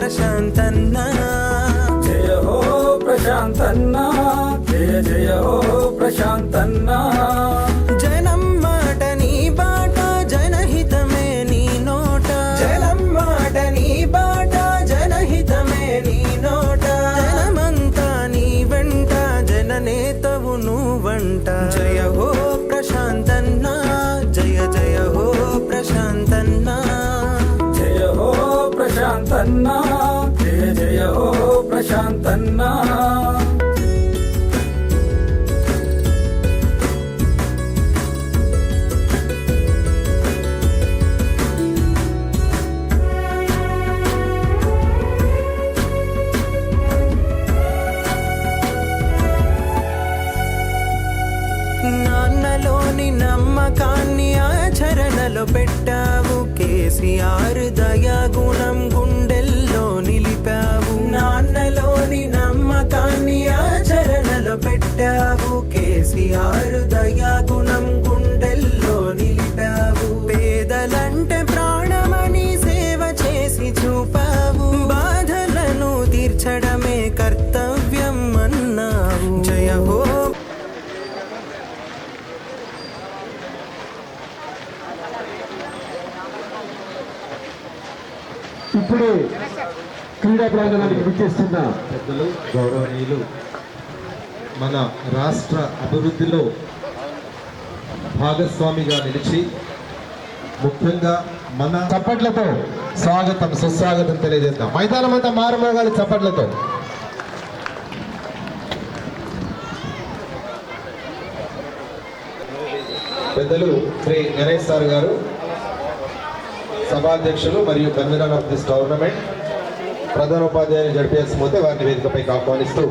ప్రశాంతన్న జయ హో ప్రశాంతన్న జయ జయ హో ప్రశాంతన్న జనం మాట నీ బాట జనహితమే నీ నోట జనం మాట నీ బాట జనహితమే నీ నోట జనమంతా నీ వెంట జననేతవు నువ్వంట జయ హో ప్రశాంతన్న జయ జయ హో ప్రశాంతన్న జయ హో ప్రశాంతన్న జయ జయ హో ప్రశాంతన్న నాన్నలోని నమ్మకాన్ని ఆచరణలో పెట్టావు కేసీఆర్ దయాగుణం గుండెల్లో నిలిపావు నాన్నలోని నమ్మకాన్ని ఆచరణలో పెట్టావు కేసీఆర్ దయాగుణం గుండెల్లో నిలిపావు పేదలంటే ప్రాణమని సేవ చేసి చూపావు బాధలను తీర్చడమే కర్తవ్యం అన్నావు జయ హో ఇప్పుడు క్రీడా ప్రాంగణానికి విచ్చేస్తున్న పెద్దలు గౌరవనీయులు మన రాష్ట్ర అభివృద్ధిలో భాగస్వామిగా నిలిచి ముఖ్యంగా మన చప్పట్లతో స్వాగతం సుస్వాగతం తెలియజేద్దాం. మైదానం అంతా మారుమోగాలి చప్పట్లతో. పెద్దలు శ్రీ గణేష్ సార్ గారు సభాధ్యక్షులు మరియు కన్వీనర్ ఆఫ్ దిస్ టోర్నమెంట్ ప్రధానోపాధ్యాయులు జడ్పీఎస్ మోతే వారిని వేదికపైకి ఆహ్వానిస్తూ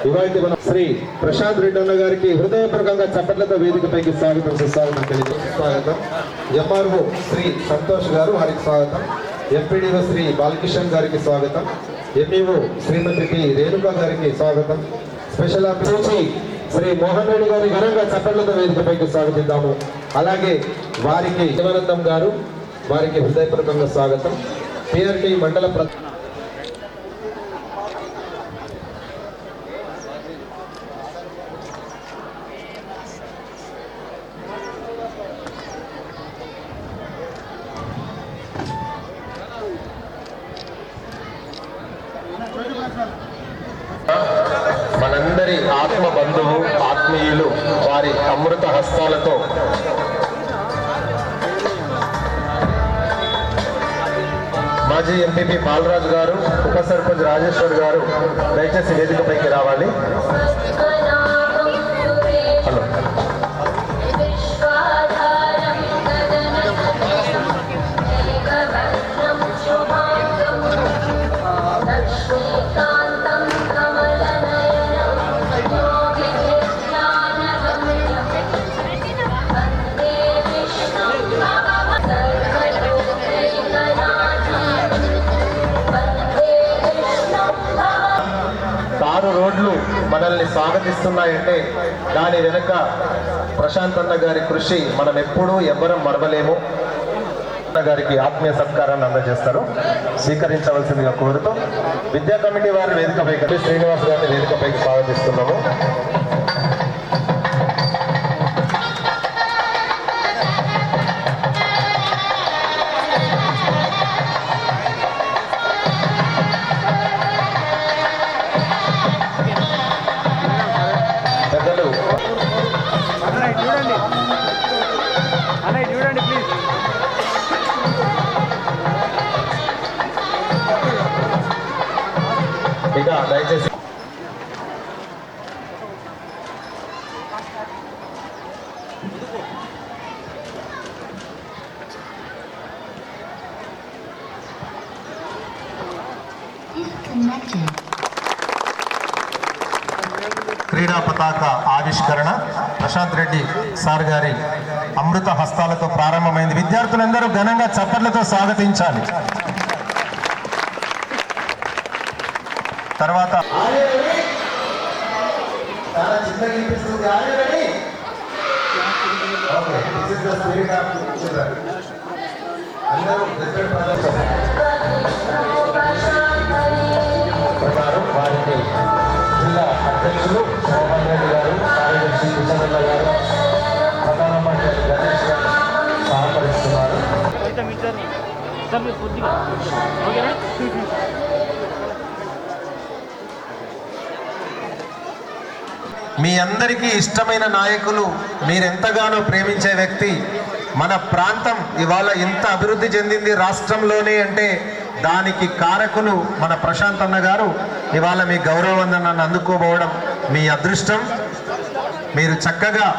ఇవాళ మన శ్రీ ప్రశాంత్ రెడ్డి అన్న గారికి హృదయపూర్వకంగా చప్పట్లతో వేదికపైకి స్వాగతం సుస్వాగతం తెలియజేస్తూ స్వాగతం. ఎంఆర్ఓ శ్రీ సంతోష్ గారు వారికి స్వాగతం. ఎంపీడీఓ శ్రీ బాలకిషన్ గారికి స్వాగతం. ఎంఈఓ శ్రీమతి టి రేణుకా గారికి స్వాగతం. స్పెషల్ ఆఫీసర్ శ్రీ మోహన్ రెడ్డి గారి ఘనంగా చప్పట్లతో వేదికపైకి స్వాగతిద్దాము. అలాగే వారికి శివానందం గారు వారికి హృదయపూర్వకంగా స్వాగతం. పిఆర్టీ మండల మనందరి ఆత్మ బంధువు ఆత్మీయులు వారి అమృత హస్తాలతో మాజీ ఎంపీపీ బాలరాజు గారు, ఉప సర్పంచ్ రాజేశ్వర్ గారు దయచేసి వేదికపైకి రావాలి. హలో రోడ్లు మనల్ని స్వాగతిస్తున్నాయంటే దాని వెనుక ప్రశాంత్ అన్న గారి కృషి మనం ఎప్పుడూ ఎవ్వరం మరవలేము. గారికి ఆత్మీయ సత్కారాన్ని అందజేస్తారు, స్వీకరించవలసిందిగా కోరుతూ విద్యా కమిటీ వారి వేదికపైకి శ్రీనివాస్ గారిని వేదికపైకి స్వాగతిస్తున్నాము. చూడండి ప్లీజ్. ఇక దయచేసి క్రీడా పతాక ఆవిష్కరణ ప్రశాంత్ రెడ్డి సార్ గారి అమృత హస్తాలతో ప్రారంభమైంది. విద్యార్థులందరూ ఘనంగా చప్పట్లతో స్వాగతించాలి. తర్వాత అందరూ అధ్యక్షులు మోహన్ రెడ్డి గారు, కార్యదర్శి కిషన్ గారు, ప్రధానమంత్రి గణేష్ గారు సహకరిస్తున్నారు. మీ అందరికీ ఇష్టమైన నాయకులు, మీరెంతగానో ప్రేమించే వ్యక్తి, మన ప్రాంతం ఇవాళ ఇంత అభివృద్ధి చెందింది రాష్ట్రంలోనే అంటే దానికి కారకులు మన ప్రశాంత్ అన్న గారు. ఇవాళ మీ గౌరవవందనాన్ని అందుకోబోవడం మీ అదృష్టం. మీరు చక్కగా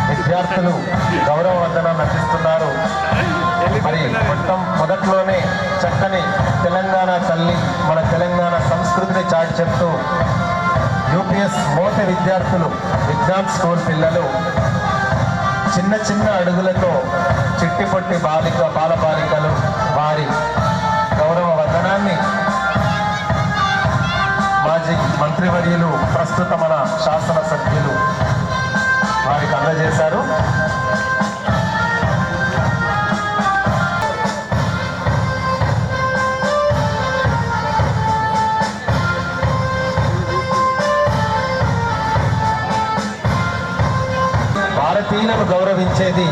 విద్యార్థులు గౌరవ వందనాన్ని అందిస్తున్నారు. మరి మొదట్లోనే చక్కని తెలంగాణ తల్లి, మన తెలంగాణ సంస్కృతిని చాటి చెప్తూ యూపీఎస్ మోత విద్యార్థులు, విజ్ఞాన్ స్కూల్ పిల్లలు చిన్న చిన్న అడుగులతో చిట్టి పొట్టి బాలబాలికలు వారి గౌరవ వందనాన్ని మాజీ మంత్రివర్యులు, ప్రస్తుత మన శాసన సభ్యులు వారికి అందజేశారు. భారతీయులను గౌరవించేది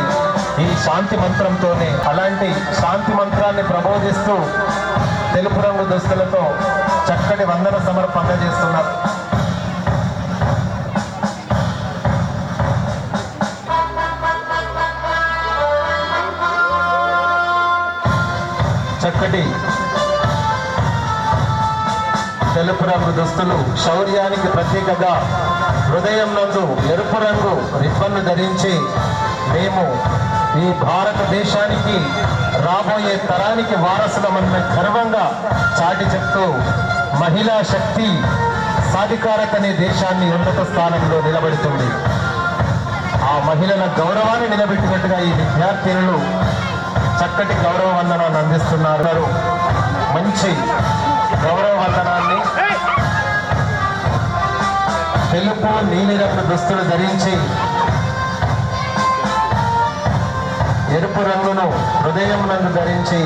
ఈ శాంతి మంత్రంతోనే. అలాంటి శాంతి మంత్రాన్ని ప్రబోధిస్తూ తెలుపు రంగు దుస్తులతో చక్కటి వందన సమర్పణ చేస్తున్నారు. చక్కటి తెలుపు రంగు దుస్తులు, శౌర్యానికి ప్రతీకగా హృదయం నందు ఎరుపు రంగు రిబ్బన్ను ధరించి మేము ఈ భారతదేశానికి రాబోయే తరానికి వారసులమన్న గర్వంగా చాటి చెప్తూ మహిళా శక్తి సాధికారతనే దేశాన్ని ఉన్నత స్థానంలో నిలబెడుతుంది. ఆ మహిళల గౌరవాన్ని నిలబెట్టినట్టుగా ఈ విద్యార్థినులు చక్కటి గౌరవ వందనాన్ని అందిస్తున్నారు. మంచి గౌరవ వందనాన్ని తెలుపు నీలిరంగు దుస్తులు ధరించి ఎరుపు రంగును హృదయం నందు ధరించి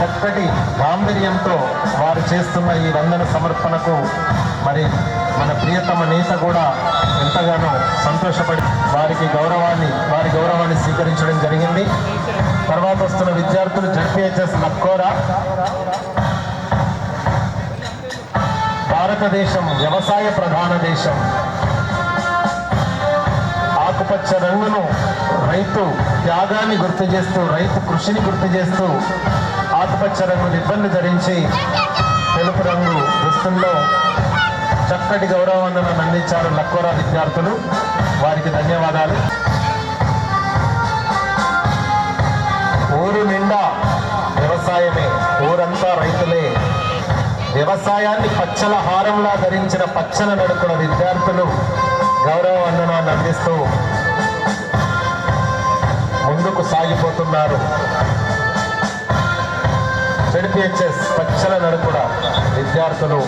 చక్కటి గాంభీర్యంతో వారు చేస్తున్న ఈ వందన సమర్పణకు మరి మన ప్రియతమ నేత కూడా ఎంతగానో సంతోషపడి వారి గౌరవాన్ని స్వీకరించడం జరిగింది. తర్వాత వస్తున్న విద్యార్థులు జడ్పీహెచ్ఎస్ లక్కోరా. భారతదేశం వ్యవసాయ ప్రధాన దేశం. ఆకుపచ్చ రంగును రైతు త్యాగాన్ని గుర్తు చేస్తూ, రైతు కృషిని గుర్తు చేస్తూ ఆకుపచ్చ రంగు రిబ్బన్ను ధరించి తెలుపు రంగు దుస్తుల్లో చక్కటి గౌరవాన్ని అందించారు లక్కోరా విద్యార్థులు. వారికి ధన్యవాదాలు. ఊరు నిండా వ్యవసాయమే, ఊరంతా రైతులే. వ్యవసాయాన్ని పచ్చల హారంలా ధరించిన పచ్చల నడుకున్న విద్యార్థులు గౌరవ వందనాన్ని అందిస్తూ ముందుకు సాగిపోతున్నారు. జడ్పీహెచ్ఎస్ పచ్చల నడుకుడ విద్యార్థులు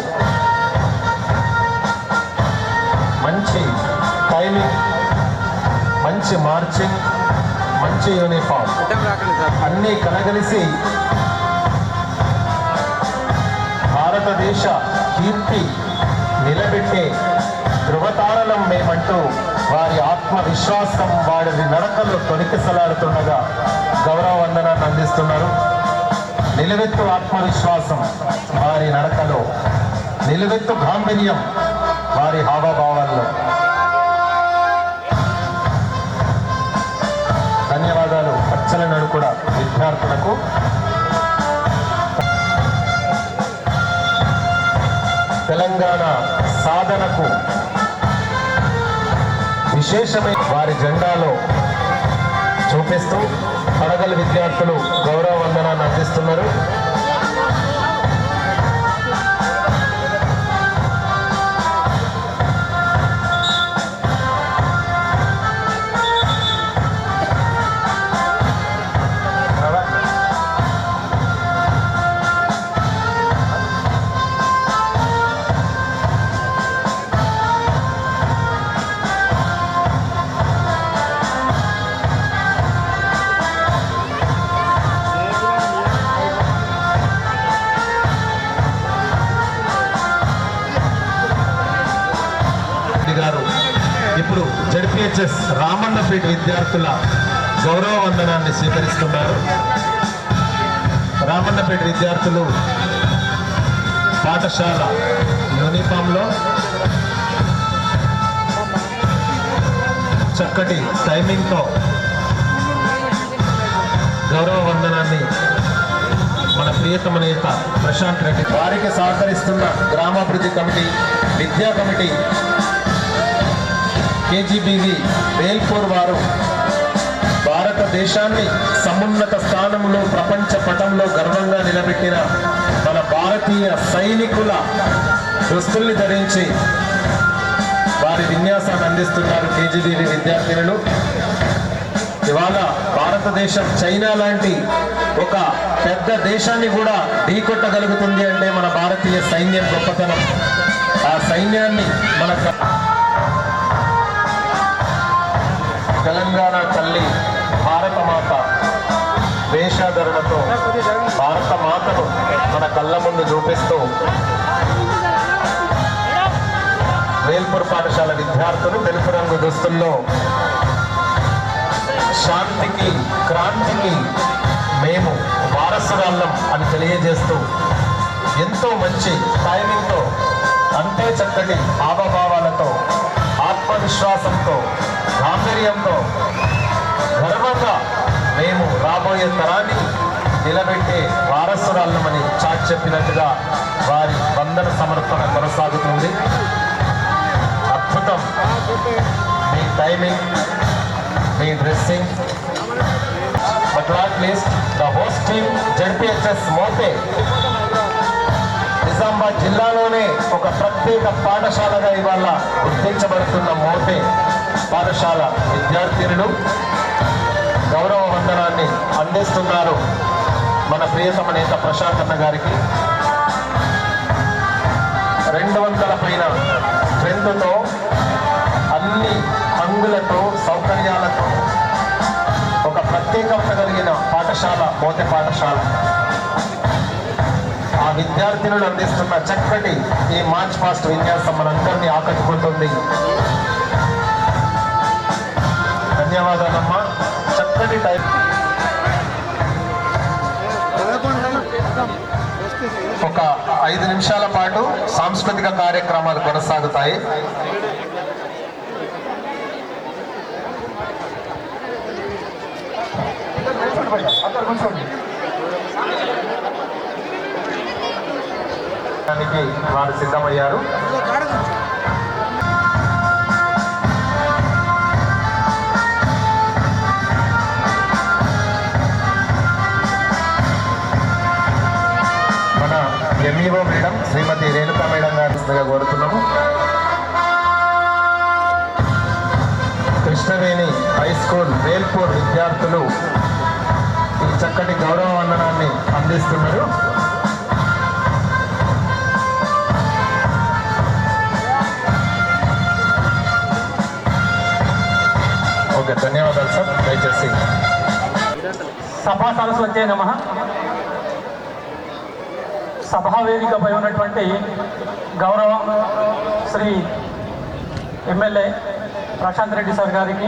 మంచి టైమింగ్, మంచి మార్చింగ్, మంచి యూనిఫామ్ అన్నీ కలగలిసి భారతదేశ కీర్తి నిలబెట్టే ధృవతారలం మేమంటూ వారి ఆత్మవిశ్వాసం వారి నడకల్లో తొణికిసలాడుతుండగా గౌరవ వందనాన్ని అందిస్తున్నారు. నిలువెత్తు ఆత్మవిశ్వాసం వారి నడకలో, నిలువెత్తు గాంభీర్యం వారి హావభావాల్లో. ధన్యవాదాలు పచ్చల నడుకుడ విద్యార్థులకు. తెలంగాణ సాధనకు విశేషమైన వారి జెండాలో చూపిస్తూ పడగల విద్యార్థులు గౌరవ వందనాన్ని అందిస్తున్నారు. జడ్పిహెచ్ఎస్ రామన్నపేట విద్యార్థుల గౌరవ వందనాన్ని స్వీకరిస్తున్నారు. రామన్నపేట విద్యార్థులు పాఠశాల యూనిఫామ్లో చక్కటి టైమింగ్తో గౌరవ వందనాన్ని మన ప్రియతమ నేత ప్రశాంత్ రెడ్డి వారికి సహకరిస్తున్న గ్రామాభివృద్ధి కమిటీ, విద్యా కమిటీ, కేజీబీవి వేల్పూర్ వారు భారతదేశాన్ని సమున్నత స్థానంలో ప్రపంచ పటంలో గర్వంగా నిలబెట్టిన మన భారతీయ సైనికుల దుస్తుల్ని ధరించి వారి విన్యాసాన్ని అందిస్తున్నారు కేజీబీవి విద్యార్థినులు. ఇవాళ భారతదేశం చైనా లాంటి ఒక పెద్ద దేశాన్ని కూడా ఢీకొట్టగలుగుతుంది అంటే మన భారతీయ సైన్యం గొప్పతనం. ఆ సైన్యాన్ని మన తెలంగాణ తల్లి భారతమాత వేషాధరణతో భారత మాతను మన కళ్ళ ముందు చూపిస్తూ వేల్పూర్ పాఠశాల విద్యార్థులు తెలుపు రంగు దుస్తుల్లో శాంతికి, క్రాంతికి మేము వారసురాళ్ళం అని తెలియజేస్తూ ఎంతో మంచి టైమింగ్తో, అంతే చక్కటి హావభావాలతో, ఆత్మవిశ్వాసంతో, గాంభీర్యంతో గర్వంగా మేము రాబోయే తరాన్ని నిలబెట్టే వారసురాళ్ళమని చాటి చెప్పినట్టుగా వారి వందన సమర్పణ కొనసాగుతుంది. అద్భుతం మీ టైమింగ్, మీ dressing. But not least the host team ZPHS Mothe Nizamabad జిల్లాలోనే ఒక ప్రత్యేక పాఠశాలగా ఇవాళ గుర్తించబడుతున్న మోతే పాఠశాల విద్యార్థినులు గౌరవ వందనాన్ని అందిస్తున్నారు మన ప్రియతమ నేత ప్రశాంత్ అన్న గారికి. 200 పైన స్ట్రెంత్తో, అన్ని హంగులతో, సౌకర్యాలతో ఒక ప్రత్యేకత కలిగిన పాఠశాల మోతే పాఠశాల. ఆ విద్యార్థినులు అందిస్తున్న చక్కటి ఈ మార్చ్ పాస్ట్ విన్యాసం మనందరినీ ఆకట్టుకుంటుంది. ధన్యవాదాలమ్మా. చక్కటి టైం. ఒక 5 నిమిషాల పాటు సాంస్కృతిక కార్యక్రమాలు కొనసాగుతాయి. వారు సిద్ధమయ్యారు. మన ఎంఈఓ మేడం శ్రీమతి రేణుకా మేడం గారిగా కోరుతున్నాము. కృష్ణవేణి హై స్కూల్ వేల్పూర్ విద్యార్థులు ఈ చక్కటి గౌరవ వందనాన్ని అందిస్తున్నారు. ఓకే, ధన్యవాదాలు సార్. దయచేసి సభా సరస్వతే నమః. సభా వేదికపై ఉన్నటువంటి గౌరవ శ్రీ ఎమ్మెల్యే ప్రశాంత్ రెడ్డి సార్ గారికి,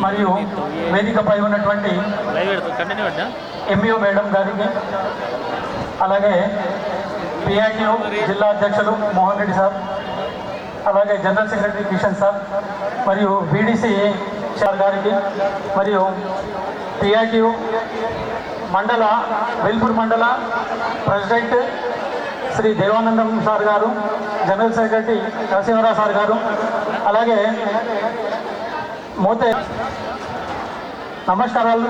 మరియు వేదికపై ఉన్నటువంటి ఎంఈఓ మేడం గారికి, అలాగే పిఐటియు జిల్లా అధ్యక్షులు మోహన్ రెడ్డి సార్, అలాగే జనరల్ సెక్రటరీ కిషన్ సార్, మరియు బీడీసీ సార్ గారికి, మరియు పిఐటియు మండల వేల్పూర్ మండల ప్రెసిడెంట్ శ్రీ దేవానందం సార్ గారు, జనరల్ సెక్రటరీ నరసింహరావు సార్ గారు, అలాగే మోతే నమస్కారాలు,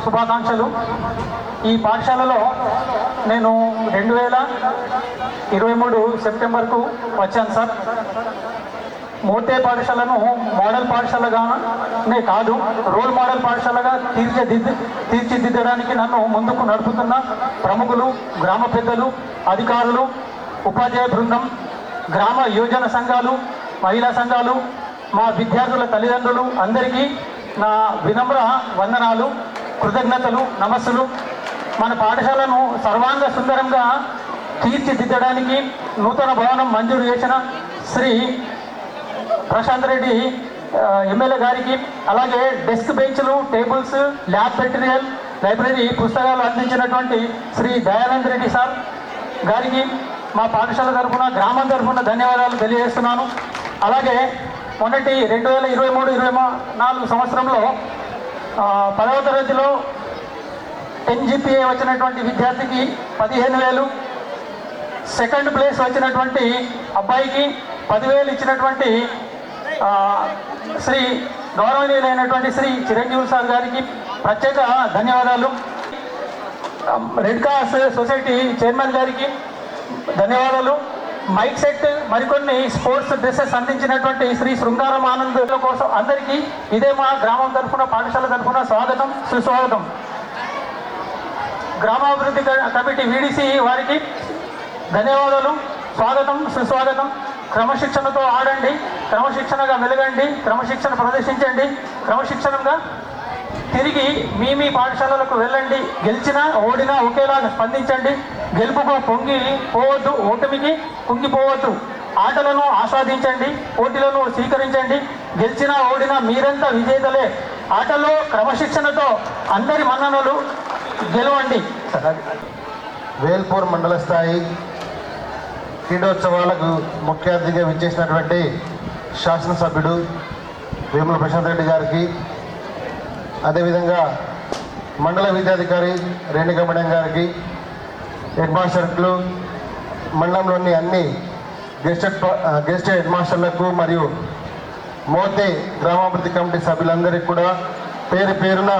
శుభాకాంక్షలు. ఈ పాఠశాలలో నేను 2023 సెప్టెంబర్కు వచ్చాను సార్. మోతే పాఠశాలను మోడల్ పాఠశాలగానే కాదు, రోల్ మోడల్ పాఠశాలగా తీర్చిదిద్దడానికి నన్ను ముందుకు నడుపుతున్న ప్రముఖులు, గ్రామ పెద్దలు, అధికారులు, ఉపాధ్యాయ బృందం, గ్రామ యోజన సంఘాలు, మహిళా సంఘాలు, మా విద్యార్థుల తల్లిదండ్రులు అందరికీ నా వినమ్ర వందనాలు, కృతజ్ఞతలు, నమస్సులు. మన పాఠశాలను సర్వాంగ సుందరంగా తీర్చిదిద్దడానికి నూతన భవనం మంజూరు చేసిన శ్రీ ప్రశాంత్ రెడ్డి ఎమ్మెల్యే గారికి, అలాగే డెస్క్ బెంచ్లు, టేబుల్స్, ల్యాబ్ మెటీరియల్, లైబ్రరీ పుస్తకాలు అందించినటువంటి శ్రీ దయానంద్ రెడ్డి సార్ గారికి మా పాఠశాల తరఫున, గ్రామం తరఫున ధన్యవాదాలు తెలియజేస్తున్నాను. అలాగే మొన్నటి 2023-24 సంవత్సరంలో 10వ తరగతిలో 10 GPA వచ్చినటువంటి విద్యార్థికి 15,000, సెకండ్ ప్లేస్ వచ్చినటువంటి అబ్బాయికి 10,000 ఇచ్చినటువంటి శ్రీ గౌరవనీయులైనటువంటి శ్రీ చిరంజీవి సార్ గారికి ప్రత్యేక ధన్యవాదాలు. రెడ్ క్రాస్ సొసైటీ చైర్మన్ గారికి ధన్యవాదాలు. మైక్ సెట్, మరికొన్ని స్పోర్ట్స్ డ్రెస్సెస్ అందించినటువంటి శ్రీ శృంగారం ఆనంద్ కోసం అందరికీ ఇదే మా గ్రామం తరఫున, పాఠశాల తరఫున స్వాగతం, సుస్వాగతం. గ్రామాభివృద్ధి కమిటీ VDC వారికి ధన్యవాదాలు, స్వాగతం, సుస్వాగతం. క్రమశిక్షణతో ఆడండి, క్రమశిక్షణగా వెలగండి, క్రమశిక్షణ ప్రదర్శించండి, క్రమశిక్షణగా తిరిగి మీ పాఠశాలలకు వెళ్ళండి. గెలిచినా ఓడినా ఒకేలాగా స్పందించండి. గెలుపుకు పొంగి పోవద్దు, ఓటమికి కుంగిపోవద్దు. ఆటలను ఆస్వాదించండి, పోటీలను స్వీకరించండి. గెలిచినా ఓడినా మీరంతా విజేతలే. ఆటలో క్రమశిక్షణతో అందరి మన్ననలు గెలవండి. వేల్పూర్ మండల స్థాయి క్రీడోత్సవాలకు ముఖ్య అతిథిగా విచ్చేసినటువంటి శాసనసభ్యుడు వేముల ప్రశాంత్ రెడ్డి గారికి, అదేవిధంగా మండల విద్యాధికారి రేణుకా మేడం గారికి, హెడ్ మాస్టర్లు, మండలంలోని అన్ని గెస్ట్ హెడ్ మాస్టర్లకు మరియు మోతే గ్రామాభివృద్ధి కమిటీ సభ్యులందరికీ కూడా పేరు పేరున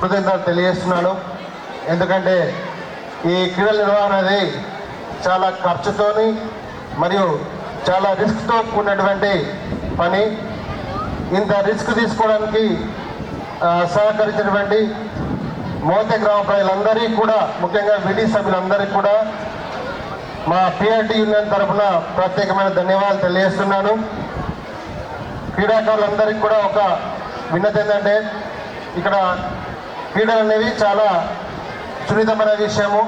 కృతజ్ఞతలు తెలియజేస్తున్నాను. ఎందుకంటే ఈ క్రీడల నిర్వహణ అనేది చాలా ఖర్చుతోని మరియు చాలా రిస్క్తో కూడినటువంటి పని. ఇంత రిస్క్ తీసుకోవడానికి సహకరించినటువంటి మోతే గ్రామ ప్రజలందరికీ కూడా, ముఖ్యంగా విడి సభ్యులందరికీ కూడా మా PRT యూనియన్ తరఫున ప్రత్యేకమైన ధన్యవాదాలు తెలియజేస్తున్నాను. క్రీడాకారులందరికీ కూడా ఒక విన్నతి ఏంటంటే, ఇక్కడ క్రీడలు అనేవి చాలా సున్నితమైన విషయము.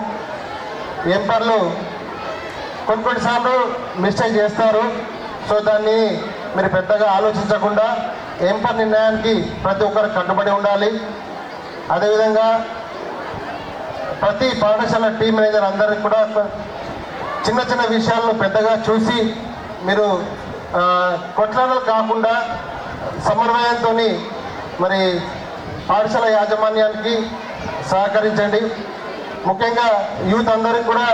ఎంపైర్లు కొన్నిసార్లు మిస్టేక్ చేస్తారు. సో దాన్ని మీరు పెద్దగా ఆలోచించకుండా ఎంపైర్ నిర్ణయానికి ప్రతి ఒక్కరు కట్టుబడి ఉండాలి. అదేవిధంగా ప్రతి పాఠశాల టీం మేనేజర్ అందరికీ కూడా చిన్న చిన్న విషయాలను పెద్దగా చూసి మీరు కొట్లాటలు కాకుండా సమన్వయంతో మరి పాఠశాల యాజమాన్యానికి సహకరించండి. ముఖ్యంగా యూత్ అందరికి కూడా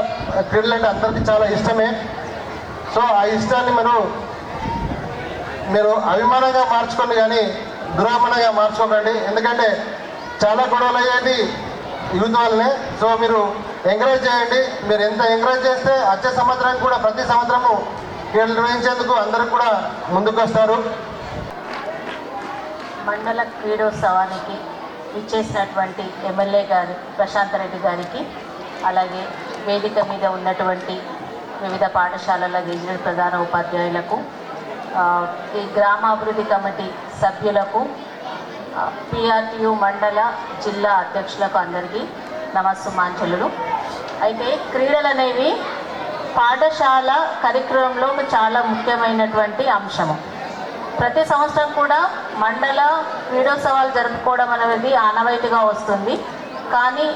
క్రీడలు అంటే అందరికీ చాలా ఇష్టమే. సో ఆ ఇష్టాన్ని మీరు అభిమానంగా మార్చుకోండి, కానీ దురాభిమానంగా మార్చుకోకండి. ఎందుకంటే చాలా గొడవలు అయ్యేది యూత్ వల్లనే. సో మీరు ఎంకరేజ్ చేయండి. మీరు ఎంత ఎంకరేజ్ చేస్తే వచ్చే సంవత్సరానికి కూడా ప్రతి సంవత్సరము క్రీడలు నిర్వహించేందుకు అందరూ కూడా ముందుకు వస్తారు. మండల క్రీడోత్సవానికి ఇచ్చేసినటువంటి ఎమ్మెల్యే గారి ప్రశాంత్ రెడ్డి గారికి, అలాగే వేదిక మీద ఉన్నటువంటి వివిధ పాఠశాలల గెజిటెడ్ ప్రధాన ఉపాధ్యాయులకు, ఈ గ్రామాభివృద్ధి కమిటీ సభ్యులకు, PRTU మండల జిల్లా అధ్యక్షులకు అందరికీ నమస్సుమాంజలులు. అయితే క్రీడలు అనేవి పాఠశాల కరిక్యులంలో చాలా ముఖ్యమైనటువంటి అంశము. ప్రతి సంవత్సరం కూడా మండల క్రీడోత్సవాలు జరుపుకోవడం అనేది ఆనవాయితీగా వస్తుంది. కానీ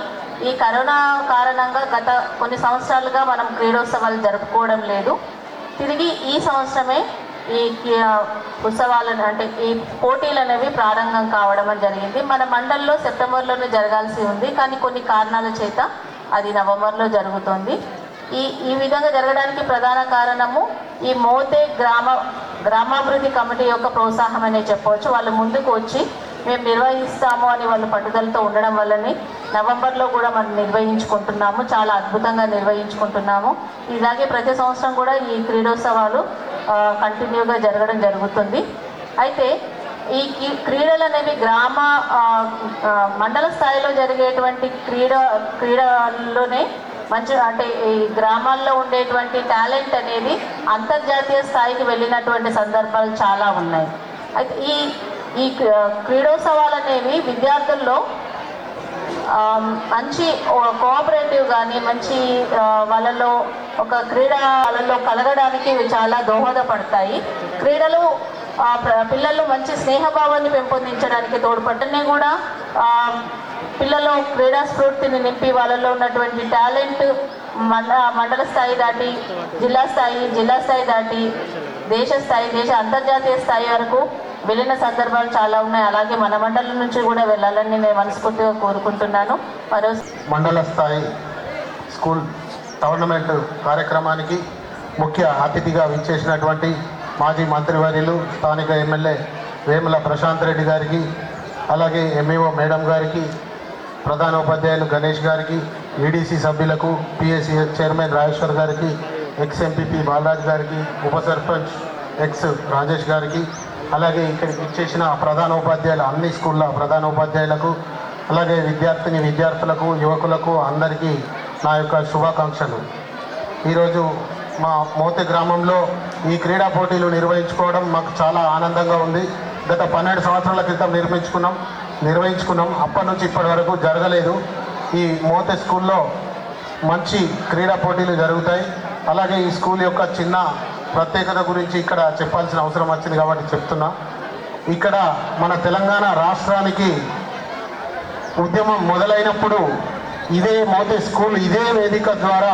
ఈ కరోనా కారణంగా గత కొన్ని సంవత్సరాలుగా మనం క్రీడోత్సవాలు జరుపుకోవడం లేదు. తిరిగి ఈ సంవత్సరమే ఈ ఉత్సవాలను అంటే ఈ పోటీలు అనేవి ప్రారంభం కావడం జరిగింది. మన మండలంలో సెప్టెంబర్లోనే జరగాల్సి ఉంది, కానీ కొన్ని కారణాల చేత అది నవంబర్లో జరుగుతుంది. ఈ విధంగా జరగడానికి ప్రధాన కారణము ఈ మోతే గ్రామాభివృద్ధి కమిటీ యొక్క ప్రోత్సాహం అనే చెప్పవచ్చు. వాళ్ళు ముందుకు వచ్చి మేము నిర్వహిస్తాము అని వాళ్ళు పట్టుదలతో ఉండడం వల్లనే నవంబర్లో కూడా మనం నిర్వహించుకుంటున్నాము. చాలా అద్భుతంగా నిర్వహించుకుంటున్నాము. ఇలాగే ప్రతి సంవత్సరం కూడా ఈ క్రీడోత్సవాలు కంటిన్యూగా జరగడం జరుగుతుంది. అయితే ఈ క్రీడలు అనేవి మండల స్థాయిలో జరిగేటువంటి క్రీడల్లోనే మంచి అంటే ఈ గ్రామాల్లో ఉండేటువంటి టాలెంట్ అనేది అంతర్జాతీయ స్థాయికి వెళ్ళినటువంటి సందర్భాలు చాలా ఉన్నాయి. అయితే ఈ క్రీడోత్సవాలు అనేవి విద్యార్థుల్లో మంచి కోఆపరేటివ్ కానీ మంచి వాళ్ళలో ఒక వాళ్ళలో కలగడానికి ఇవి చాలా దోహదపడతాయి. క్రీడలు పిల్లలు మంచి స్నేహభావాన్ని పెంపొందించడానికి తోడ్పడనే కూడా పిల్లల్లో క్రీడా స్ఫూర్తిని నింపి వాళ్ళలో ఉన్నటువంటి టాలెంట్ మండల స్థాయి దాటి జిల్లా స్థాయి దాటి దేశ అంతర్జాతీయ స్థాయి వరకు వెళ్ళిన సందర్భాలు చాలా ఉన్నాయి. అలాగే మన మండలం నుంచి కూడా వెళ్ళాలని నేను మనస్ఫూర్తిగా కోరుకుంటున్నాను. మండల స్థాయి స్కూల్ టోర్నమెంట్ కార్యక్రమానికి ముఖ్య అతిథిగా విచ్చేసినటువంటి మాజీ మంత్రివర్యులు స్థానిక ఎమ్మెల్యే వేముల ప్రశాంత్ రెడ్డి గారికి, అలాగే ఎంఈఓ మేడం గారికి, ప్రధానోపాధ్యాయులు గణేష్ గారికి, ఈడీసీ సభ్యులకు, పిఎస్సి చైర్మన్ రాజేశ్వర్ గారికి, ఎక్స్ ఎంపీపీ బాలరాజ్ గారికి, ఉప సర్పంచ్ ఎక్స్ రాజేష్ గారికి, అలాగే ఇక్కడికి ఇచ్చేసిన ప్రధానోపాధ్యాయులు అన్ని స్కూళ్ళ ప్రధానోపాధ్యాయులకు, అలాగే విద్యార్థులకు, యువకులకు అందరికీ నా యొక్క శుభాకాంక్షలు. ఈరోజు మా మోతే గ్రామంలో ఈ క్రీడా పోటీలు నిర్వహించుకోవడం మాకు చాలా ఆనందంగా ఉంది. గత 12 సంవత్సరాల క్రితం నిర్వహించుకున్నాం. అప్పటి నుంచి ఇప్పటి వరకు జరగలేదు. ఈ మోతే స్కూల్లో మంచి క్రీడా పోటీలు జరుగుతాయి. అలాగే ఈ స్కూల్ యొక్క చిన్న ప్రత్యేకత గురించి ఇక్కడ చెప్పాల్సిన అవసరం వచ్చింది కాబట్టి చెప్తున్నా. ఇక్కడ మన తెలంగాణ రాష్ట్రానికి ఉద్యమం మొదలైనప్పుడు ఇదే మోతే స్కూల్, ఇదే వేదిక ద్వారా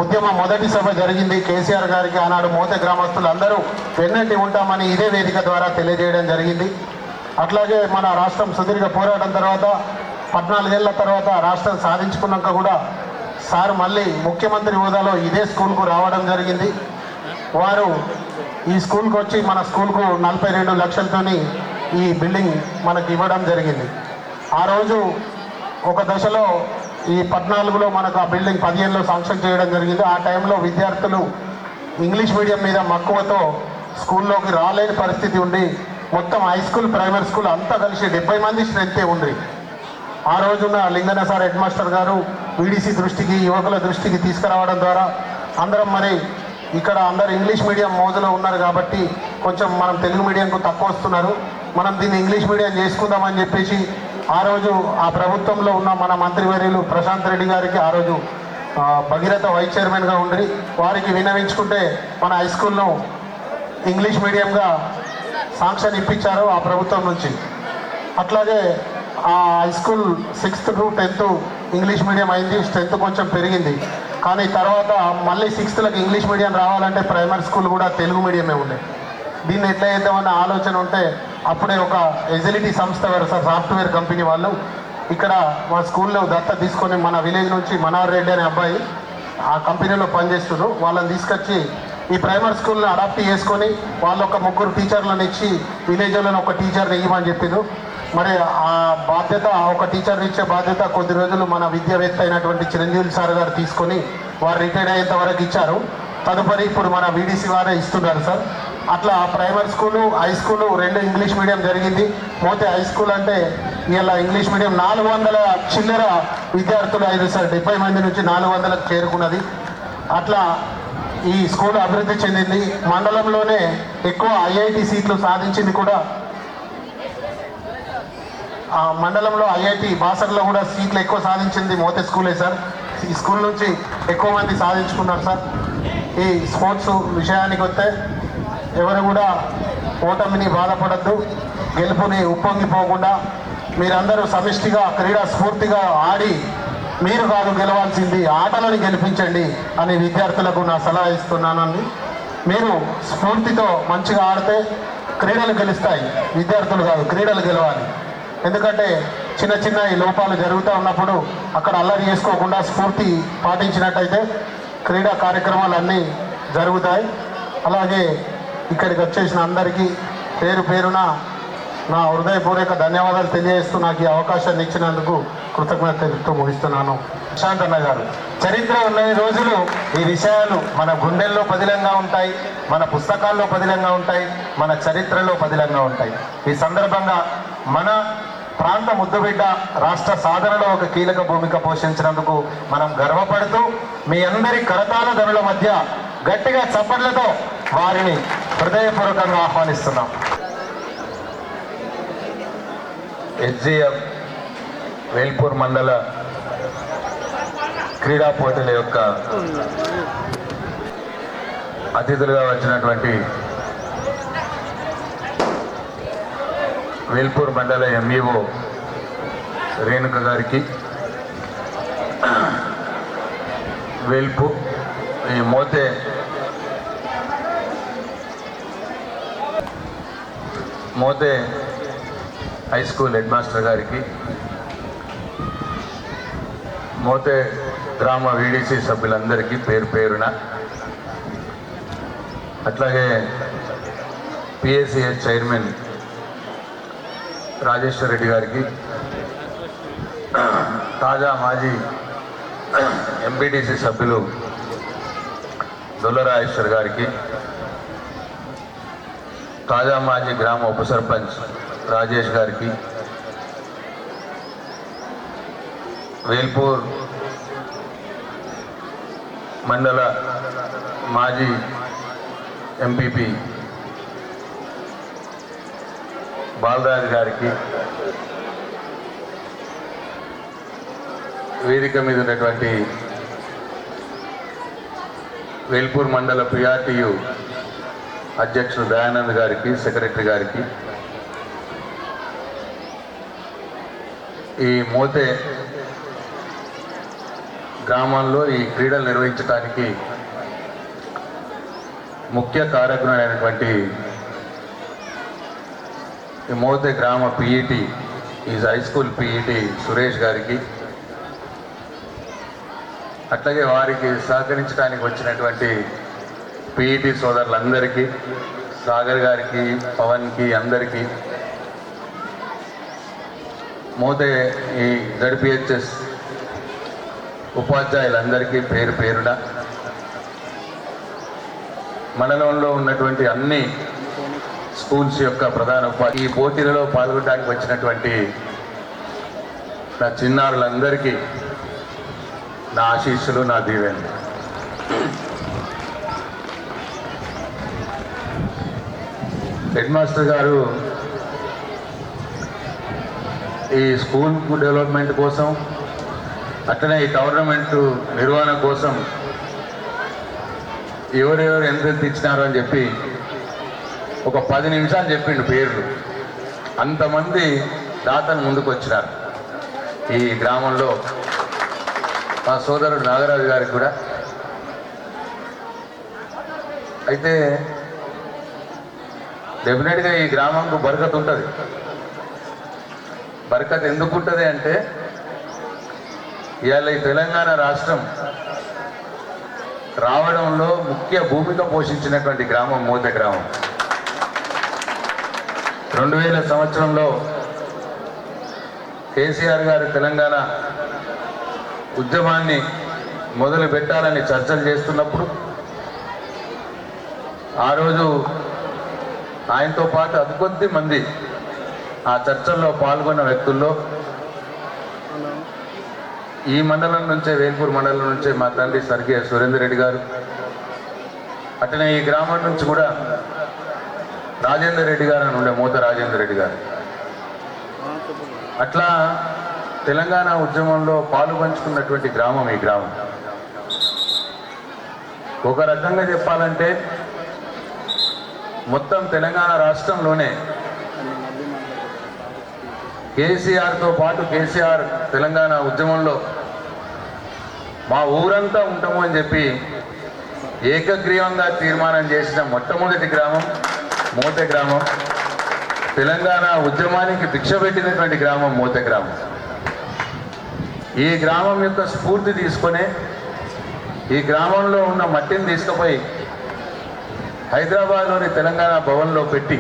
ఉద్యమం మొదటి సభ జరిగింది. కేసీఆర్ గారికి ఆనాడు మోతే గ్రామస్తులు అందరూ వెన్నంటి ఉంటామని ఇదే వేదిక ద్వారా తెలియజేయడం జరిగింది. అట్లాగే మన రాష్ట్రం సుదీర్ఘ పోరాటం తర్వాత 14 ఏళ్ల తర్వాత రాష్ట్రం సాధించుకున్నాక కూడా సార్ మళ్ళీ ముఖ్యమంత్రి హోదాలో ఇదే స్కూల్కు రావడం జరిగింది. వారు ఈ స్కూల్కి వచ్చి మన స్కూల్కు 42 లక్షలతోని ఈ బిల్డింగ్ మనకి ఇవ్వడం జరిగింది. ఆ రోజు ఒక దశలో ఈ 14లో మనకు ఆ బిల్డింగ్ 15లో శాంక్షన్ చేయడం జరిగింది. ఆ టైంలో విద్యార్థులు ఇంగ్లీష్ మీడియం మీద మక్కువతో స్కూల్లోకి రాలేని పరిస్థితి ఉండి మొత్తం హై స్కూల్, ప్రైమరీ స్కూల్ అంతా కలిసి 70 మంది స్ట్రెంతే ఉంది. ఆ రోజున లింగన్న సార్ హెడ్ మాస్టర్ గారు వీడీసీ దృష్టికి, యువకుల దృష్టికి తీసుకురావడం ద్వారా అందరం మరి ఇక్కడ అందరు ఇంగ్లీష్ మీడియం మోజులో ఉన్నారు కాబట్టి కొంచెం మనం తెలుగు మీడియంకు తక్కువ వస్తున్నారు, మనం దీన్ని ఇంగ్లీష్ మీడియం చేసుకుందామని చెప్పేసి ఆ రోజు ఆ ప్రభుత్వంలో ఉన్న మన మంత్రివర్యులు ప్రశాంత్ రెడ్డి గారికి ఆ రోజు భగీరథ వైస్ చైర్మన్గా ఉండి వారికి విన్నవించుకుంటే మన హై స్కూల్ను ఇంగ్లీష్ మీడియంగా శాంక్షన్ ఇప్పించారు ఆ ప్రభుత్వం నుంచి. అట్లాగే ఆ high school 6th to 10th English medium అయింది, స్ట్రెంత్ కొంచెం పెరిగింది. కానీ తర్వాత మళ్ళీ 6th ఇంగ్లీష్ మీడియం రావాలంటే ప్రైమరీ స్కూల్ కూడా తెలుగు మీడియమే ఉండే. దీన్ని ఎట్లా చేద్దామన్న ఆలోచన ఉంటే అప్పుడే ఒక ఎజిలిటీ సంస్థ సాఫ్ట్వేర్ కంపెనీ వాళ్ళు ఇక్కడ మా స్కూల్లో దత్త తీసుకొని మన విలేజ్ నుంచి మనోహర్ రెడ్డి అనే అబ్బాయి ఆ కంపెనీలో పనిచేస్తున్నారు. వాళ్ళని తీసుకొచ్చి ఈ ప్రైమరీ స్కూల్ని అడాప్ట్ చేసుకొని వాళ్ళు ఒక 3 టీచర్లను ఇచ్చి విలేజ్లను ఒక టీచర్ని ఇవ్వమని చెప్పారు. మరి ఆ బాధ్యత, ఒక టీచర్ని ఇచ్చే బాధ్యత కొద్ది రోజులు మన విద్యావేత్త అయినటువంటి చిరంజీవి సార్ గారు తీసుకొని వారు రిటైర్ అయ్యేంత వరకు ఇచ్చారు. తదుపరి ఇప్పుడు మన వీడీసీ వారే ఇస్తున్నారు సార్. అట్లా primary school, high school 2 English medium జరిగింది. మోతే హై స్కూల్ అంటే ఇలా ఇంగ్లీష్ మీడియం 400 చిల్లర విద్యార్థులు అయ్యారు సార్. 70 మంది నుంచి 400కు చేరుకున్నది. అట్లా ఈ స్కూల్ అభివృద్ధి చెందింది. మండలంలోనే ఎక్కువ ఐఐటి సీట్లు సాధించింది కూడా మండలంలో ఐఐటి బాసర్లో కూడా సీట్లు ఎక్కువ సాధించింది మోతే స్కూలే సార్. ఈ స్కూల్ నుంచి ఎక్కువ మంది సాధించుకున్నారు సార్. ఈ స్పోర్ట్స్ విషయానికి వస్తే ఎవరు కూడా ఓటమిని బాధపడద్దు, గెలుపుని ఉప్పొంగిపోకుండా మీరందరూ సమిష్టిగా క్రీడా స్ఫూర్తిగా ఆడి మీరు కాదు గెలవాల్సింది, ఆటలను గెలిపించండి అని విద్యార్థులకు నా సలహా ఇస్తున్నానండి. మీరు స్ఫూర్తితో మంచిగా ఆడితే క్రీడలు గెలుస్తాయి, విద్యార్థులు కాదు క్రీడలు గెలవాలి. ఎందుకంటే చిన్న చిన్న ఈ లోపాలు జరుగుతూ ఉన్నప్పుడు అక్కడ అల్లరి చేసుకోకుండా స్ఫూర్తి పాటించినట్టయితే క్రీడా కార్యక్రమాలు అన్నీ జరుగుతాయి. అలాగే ఇక్కడికి వచ్చేసిన అందరికీ పేరు పేరున నా హృదయపూర్వక ధన్యవాదాలు తెలియజేస్తూ నాకు ఈ అవకాశాన్ని ఇచ్చినందుకు కృతజ్ఞతలతో ముగిస్తున్నాను. ప్రశాంత్ అన్న గారు, చరిత్ర ఉన్న రోజులు ఈ విషయాలు మన గుండెల్లో పదిలంగా ఉంటాయి, మన పుస్తకాల్లో పదిలంగా ఉంటాయి, మన చరిత్రలో పదిలంగా ఉంటాయి. ఈ సందర్భంగా మన ప్రాంత ముద్దుబిడ్డ రాష్ట్ర సాధనలో ఒక కీలక భూమిక పోషించినందుకు మనం గర్వపడుతూ మీ అందరి కరతాళ ధనుల మధ్య గట్టిగా చప్పట్లతో వారిని హృదయపూర్వకంగా ఆహ్వానిస్తున్నాం. హెచ్జిఎఫ్ వేల్పూర్ మండల క్రీడా పోటీల యొక్క అతిథులుగా వచ్చినటువంటి వేల్పూర్ మండల ఎంఈఓ రేణుక గారికి, వేల్పూర్ ఈ Mothe high school head master గారికి, మోతే గ్రామ వీడీసీ సభ్యులందరికీ పేరు పేరున, అట్లాగే పిఎస్సిఎస్ చైర్మన్ రాజేశ్వర్ రెడ్డి గారికి, తాజా మాజీ ఎంపీటీసీ సభ్యులు దొల్లరాజేశ్వర్ గారికి, తాజా మాజీ గ్రామ ఉప సర్పంచ్ రాజేష్ గారికి, వేల్పూర్ మండల మాజీ ఎంపీపీ బాలరాజ్ గారికి, వేదిక మీద ఉన్నటువంటి వేల్పూర్ మండల పిఆర్టీయు అధ్యక్షుడు దయానంద్ గారికి, సెక్రటరీ గారికి, ఈ మోతే గ్రామంలో ఈ క్రీడలు నిర్వహించడానికి ముఖ్య కారకులైనటువంటి ఈ మోతే గ్రామ పిఈటి, ఈ హై స్కూల్ పిఈటి సురేష్ గారికి, అట్లాగే వారికి సహకరించడానికి వచ్చినటువంటి పిఈటి సోదరులందరికీ, సాగర్ గారికి, పవన్కి, అందరికీ, మోతే ఈ జడ్పిహెచ్ఎస్ ఉపాధ్యాయులందరికీ పేరు పేరున, మండలంలో ఉన్నటువంటి అన్ని స్కూల్స్ యొక్క ప్రధాన ఈ పోటీలలో పాల్గొనడానికి వచ్చినటువంటి నా చిన్నారులందరికీ నా ఆశీస్సులు, నా దీవెనలు. హెడ్ మాస్టర్ గారు ఈ స్కూల్ డెవలప్మెంట్ కోసం, అట్లనే ఈ టోర్నమెంట్ నిర్వహణ కోసం ఎవరెవరు ఎంత ఇచ్చినారు అని చెప్పి ఒక 10 నిమిషాలు చెప్పిండు పేర్లు. అంతమంది దాతలు ముందుకు వచ్చినారు ఈ గ్రామంలో. మా సోదరుడు నాగరాజు గారికి కూడా. అయితే డెఫినెట్గా ఈ గ్రామంకు బరకత్ ఉంటుంది. బరకత్ ఎందుకు ఉంటుంది అంటే, ఇవాళ ఈ తెలంగాణ రాష్ట్రం రావడంలో ముఖ్య భూమిక పోషించినటువంటి గ్రామం మోతే గ్రామం. 2000 సంవత్సరంలో కేసీఆర్ గారు తెలంగాణ ఉద్యమాన్ని మొదలు పెట్టాలని చర్చలు చేస్తున్నప్పుడు, ఆ రోజు ఆయనతో పాటు అతికొద్ది మంది ఆ చర్చల్లో పాల్గొన్న వ్యక్తుల్లో ఈ మండలం నుంచే, వేల్పూర్ మండలం నుంచే మా తండ్రి స్వర్గీయ సురేందర్ రెడ్డి గారు, అట్లనే ఈ గ్రామం నుంచి కూడా రాజేందర్ రెడ్డి గారు అని ఉండే, మోత రాజేందర్ రెడ్డి గారు. అట్లా తెలంగాణ ఉద్యమంలో పాలు పంచుకున్నటువంటి గ్రామం ఈ గ్రామం. ఒక రకంగా చెప్పాలంటే మొత్తం తెలంగాణ రాష్ట్రంలోనే కేసీఆర్తో పాటు, కేసీఆర్ తెలంగాణ ఉద్యమంలో మా ఊరంతా ఉంటాము అని చెప్పి ఏకగ్రీవంగా తీర్మానం చేసిన మొట్టమొదటి గ్రామం మోతే గ్రామం. తెలంగాణ ఉద్యమానికి భిక్ష పెట్టినటువంటి గ్రామం మోతే గ్రామం. ఈ గ్రామం యొక్క స్ఫూర్తి తీసుకొని ఈ గ్రామంలో ఉన్న మట్టిని తీసుకుపోయి హైదరాబాద్లోని తెలంగాణ భవన్లో పెట్టి,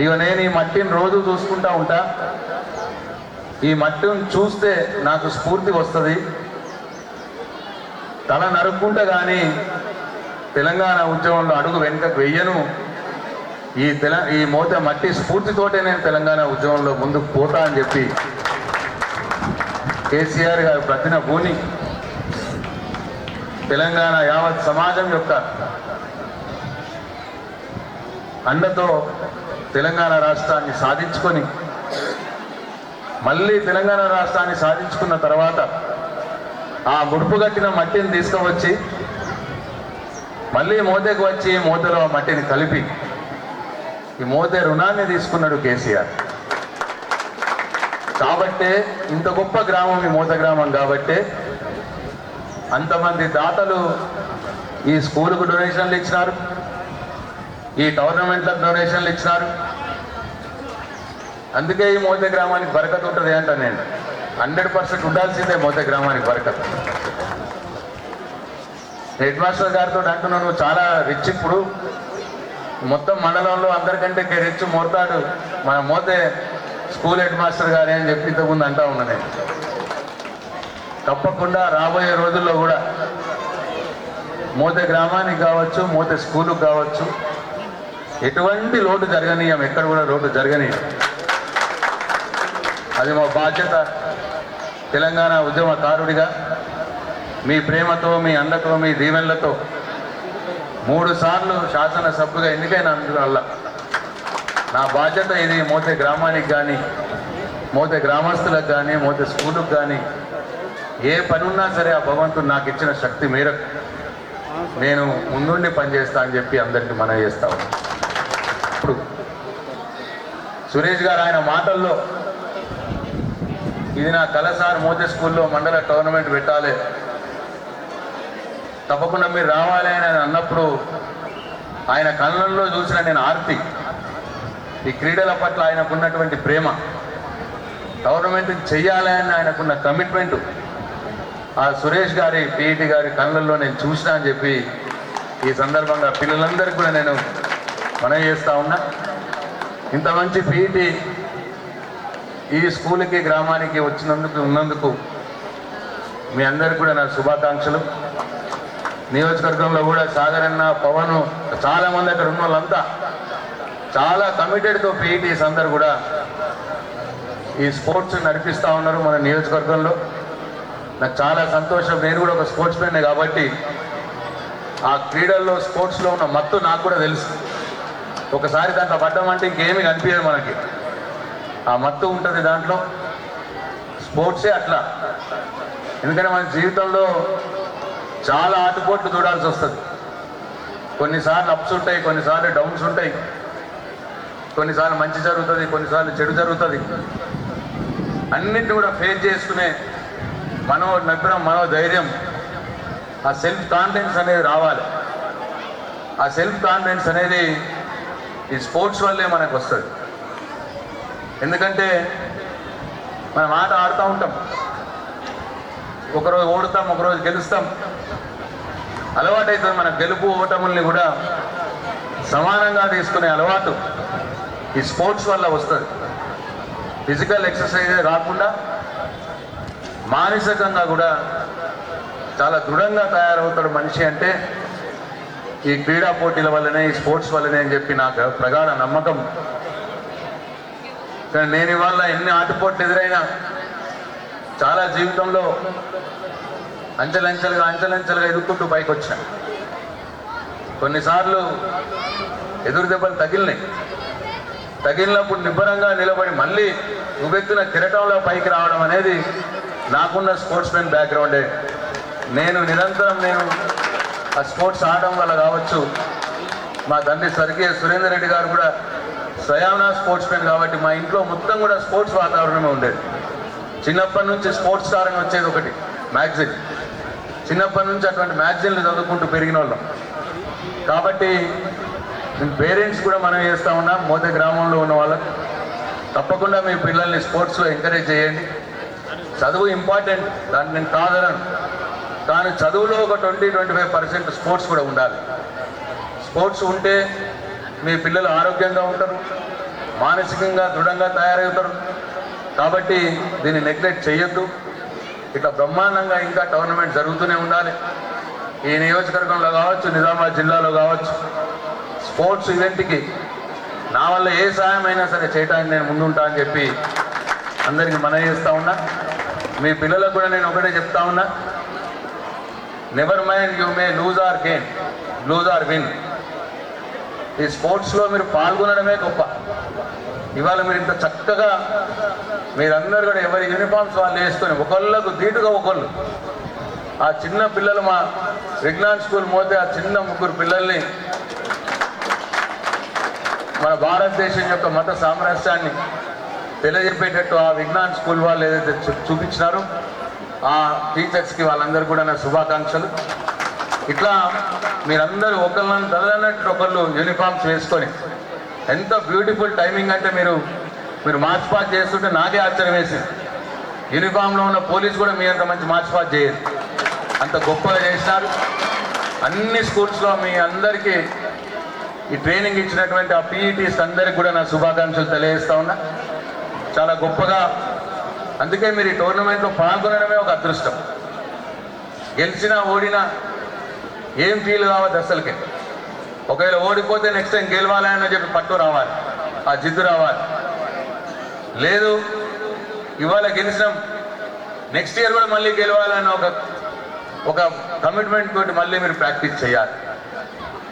ఇక నేను ఈ మట్టిని రోజు చూసుకుంటా ఉంటా, ఈ మట్టిని చూస్తే నాకు స్ఫూర్తి వస్తుంది, తల నరుక్కుంటా కానీ తెలంగాణ ఉద్యమంలో అడుగు వెనుకకు వెయ్యను, ఈ మోతే మట్టి స్ఫూర్తితోటే నేను తెలంగాణ ఉద్యమంలో ముందుకు పోతా అని చెప్పి కేసీఆర్ గారు ప్రతిన భూని తెలంగాణ యావత్ సమాజం యొక్క అండతో తెలంగాణ రాష్ట్రాన్ని సాధించుకొని మళ్ళీ తెలంగాణ రాష్ట్రాన్ని సాధించుకున్న తర్వాత ఆ ముడుపు కట్టిన మట్టిని తీసుకువచ్చి మళ్ళీ మోతేకు వచ్చి మోతలో ఆ మట్టిని కలిపి ఈ మోతే రుణాన్ని తీసుకున్నాడు కేసీఆర్. కాబట్టే ఇంత గొప్ప గ్రామం ఈ మోత గ్రామం. కాబట్టే అంతమంది దాతలు ఈ స్కూలుకు డొనేషన్లు ఇచ్చినారు, ఈ టోర్నమెంట్లకు డొనేషన్లు ఇచ్చినారు. అందుకే ఈ మోతే గ్రామానికి బరకత్ ఉంటుంది అంట. నేను 100% ఉండాల్సిందే మోతే గ్రామానికి బరకత్. హెడ్ మాస్టర్ గారితో అంటున్నాను, నువ్వు చాలా రిచ్. ఇప్పుడు మొత్తం మండలంలో అందరికంటే రిచ్ మోతాడు మన మోతే స్కూల్ హెడ్ మాస్టర్ గారే అని చెప్పి ఇంతకుముందు అంటా ఉన్నా నేను. తప్పకుండా రాబోయే రోజుల్లో కూడా మోతే గ్రామానికి కావచ్చు, మోతే స్కూలుకు కావచ్చు, ఎటువంటి లోటు జరగనీయం, ఎక్కడ కూడా లోటు జరగనీయం. అది మా బాధ్యత. తెలంగాణ ఉద్యమకారుడిగా మీ ప్రేమతో, మీ అండతో, మీ దీవెనలతో 3 సార్లు శాసనసభ్యుగా ఎన్నికైనందువల్ల నా బాధ్యత ఇది. మోతే గ్రామానికి కానీ, మోతే గ్రామస్తులకు కానీ, మోతే స్కూలుకు కానీ ఏ పని ఉన్నా సరే ఆ భగవంతుడు నాకు ఇచ్చిన శక్తి మేరకు నేను ముందుండి పనిచేస్తా అని చెప్పి అందరికీ మనవి చేస్తాను. ఇప్పుడు సురేష్ గారు ఆయన మాటల్లో ఇది నా కల సార్, మోతే స్కూల్లో మండల టోర్నమెంట్ పెట్టాలి, తప్పకుండా మీరు రావాలి అని అన్నప్పుడు ఆయన కళ్ళల్లో చూసిన నేను ఆర్తి, ఈ క్రీడల పట్ల ఆయనకున్నటువంటి ప్రేమ, టోర్నమెంట్ చెయ్యాలి అని ఆయనకున్న కమిట్మెంటు ఆ సురేష్ గారి పీఈటీ గారి కళ్ళల్లో నేను చూసినా అని చెప్పి ఈ సందర్భంగా పిల్లలందరికీ కూడా నేను మనవి చేస్తూ ఉన్నా. ఇంత మంచి పీఈటీ ఈ స్కూల్కి గ్రామానికి ఉన్నందుకు మీ అందరికీ కూడా నా శుభాకాంక్షలు. నియోజకవర్గంలో కూడా సాగర్ అన్న, పవన్, చాలామంది అక్కడ ఉన్న వాళ్ళంతా చాలా కమిటెడ్తో పీఈటీస్ అందరు కూడా ఈ స్పోర్ట్స్ నడిపిస్తూ ఉన్నారు మన నియోజకవర్గంలో. నాకు చాలా సంతోషం. నేను కూడా ఒక స్పోర్ట్స్ మ్యాన్ కాబట్టి ఆ క్రీడల్లో, స్పోర్ట్స్లో ఉన్న మత్తు నాకు కూడా తెలుసు. ఒకసారి దాంట్లో పడ్డామంటే ఇంకేమీ కనిపించదు మనకి. ఆ మత్తు ఉంటుంది దాంట్లో. స్పోర్ట్సే అట్లా. ఎందుకంటే మన జీవితంలో చాలా ఆటుపోట్లు చూడాల్సి వస్తుంది. కొన్నిసార్లు అప్స్ ఉంటాయి, కొన్నిసార్లు డౌన్స్ ఉంటాయి, కొన్నిసార్లు మంచి జరుగుతుంది, కొన్నిసార్లు చెడు జరుగుతుంది. అన్నింటినీ కూడా ఫేస్ చేసుకునే నబ్బరం, మనోధైర్యం, ఆ సెల్ఫ్ కాన్ఫిడెన్స్ అనేది రావాలి. ఆ సెల్ఫ్ కాన్ఫిడెన్స్ అనేది ఈ స్పోర్ట్స్ వల్లే మనకు వస్తుంది. ఎందుకంటే మనం ఆట ఆడుతూ ఉంటాం, ఒకరోజు ఓడుతాం, ఒకరోజు గెలుస్తాం. అలవాటు అవుతుంది. మన గెలుపు ఓటముల్ని కూడా సమానంగా తీసుకునే అలవాటు ఈ స్పోర్ట్స్ వల్ల వస్తుంది. ఫిజికల్ ఎక్సర్సైజ్ కాకుండా మానసికంగా కూడా చాలా దృఢంగా తయారవుతాడు మనిషి అంటే ఈ క్రీడా పోటీల వల్లనే, ఈ స్పోర్ట్స్ వల్లనే అని చెప్పి నాకు ప్రగాఢ నమ్మకం. కానీ నేను ఇవాళ ఎన్ని ఆటుపోట్లు ఎదురైనా చాలా జీవితంలో అంచెలంచెలుగా ఎదుర్కొంటూ పైకి వచ్చా. కొన్నిసార్లు ఎదురు దెబ్బలు తగిలినప్పుడు నిబ్బరంగా నిలబడి మళ్ళీ ఉబెత్తున కిరటంలో పైకి రావడం అనేది నాకున్న స్పోర్ట్స్ మ్యాన్ బ్యాక్గ్రౌండే. నేను నిరంతరం ఆ స్పోర్ట్స్ ఆడడం వల్ల కావచ్చు, మా తండ్రి స్వర్గీయ సురేందర్ రెడ్డి గారు కూడా స్వయానా స్పోర్ట్స్ మ్యాన్ కాబట్టి మా ఇంట్లో మొత్తం కూడా స్పోర్ట్స్ వాతావరణమే ఉండేది. చిన్నప్పటి నుంచి స్పోర్ట్స్ స్టార్ అని వచ్చేది ఒకటి మ్యాగజైన్. చిన్నప్పటి నుంచి అటువంటి మ్యాగజైన్లు చదువుకుంటూ పెరిగిన వాళ్ళం కాబట్టి పేరెంట్స్ కూడా మనం చేస్తూ ఉన్నాం. మోతే గ్రామంలో ఉన్న వాళ్ళకు తప్పకుండా మీ పిల్లల్ని స్పోర్ట్స్లో ఎంకరేజ్ చేయండి. చదువు ఇంపార్టెంట్, దాన్ని నేను కాదనను. కానీ చదువులో ఒక 20-25% స్పోర్ట్స్ కూడా ఉండాలి. స్పోర్ట్స్ ఉంటే మీ పిల్లలు ఆరోగ్యంగా ఉంటారు, మానసికంగా దృఢంగా తయారవుతారు. కాబట్టి దీన్ని నెగ్లెక్ట్ చేయొద్దు. ఇట్లా బ్రహ్మాండంగా ఇంకా టోర్నమెంట్ జరుగుతూనే ఉండాలి. ఈ నియోజకవర్గంలో కావచ్చు, నిజామాబాద్ జిల్లాలో కావచ్చు, స్పోర్ట్స్ ఈవెంట్కి నా వల్ల ఏ సాయం అయినా సరే చేయడానికి నేను ముందుంటా అని చెప్పి అందరికీ మనవి చేస్తూ ఉన్నా. మీ పిల్లలకు కూడా నేను ఒకటే చెప్తా ఉన్నా, never mind you may lose or win. ఈ స్పోర్ట్స్లో మీరు పాల్గొనడమే గొప్ప. ఇవాళ మీరు ఇంత చక్కగా మీరందరూ కూడా ఎవరి యూనిఫామ్స్ వాళ్ళు వేసుకొని ఒకళ్ళకు ధీటుగా ఒకళ్ళు ఆ చిన్న పిల్లలు మా విజ్ఞాన్ స్కూల్ మోతే ఆ చిన్న ముగ్గురు పిల్లల్ని మన భారతదేశం యొక్క మత సామరస్యాన్ని తెలియజెప్పేటట్టు ఆ విజ్ఞాన్ స్కూల్ వాళ్ళు ఏదైతే చూపించినారో ఆ టీచర్స్కి వాళ్ళందరూ కూడా నా శుభాకాంక్షలు. ఇట్లా మీరందరూ ఒకళ్ళని తదన్నట్టు ఒకళ్ళు యూనిఫామ్స్ వేసుకొని ఎంత బ్యూటిఫుల్ టైమింగ్ అంటే మీరు మార్చ్ పాస్ట్ చేస్తుంటే నాకే ఆశ్చర్యం వేసింది. యూనిఫామ్లో ఉన్న పోలీస్ కూడా మీ అంత మంచి మార్చ్ పాస్ట్ చేయదు, అంత గొప్పగా చేసినారు. అన్ని స్కూల్స్లో మీ అందరికీ ఈ ట్రైనింగ్ ఇచ్చినటువంటి ఆ పీఈటీస్ అందరికీ కూడా నా శుభాకాంక్షలు తెలియజేస్తా ఉన్నా. చాలా గొప్పగా, అందుకే మీరు ఈ టోర్నమెంట్లో పాల్గొనడమే ఒక అదృష్టం. గెలిచినా ఓడినా ఏం ఫీల్ కావద్దు అసలుకే. ఒకవేళ ఓడిపోతే నెక్స్ట్ టైం గెలవాలని చెప్పి పట్టు రావాలి, ఆ జిద్దు రావాలి. లేదు ఇవాళ గెలిచినాం నెక్స్ట్ ఇయర్ కూడా మళ్ళీ గెలవాలని ఒక కమిట్మెంట్ తోటి మళ్ళీ మీరు ప్రాక్టీస్ చేయాలి.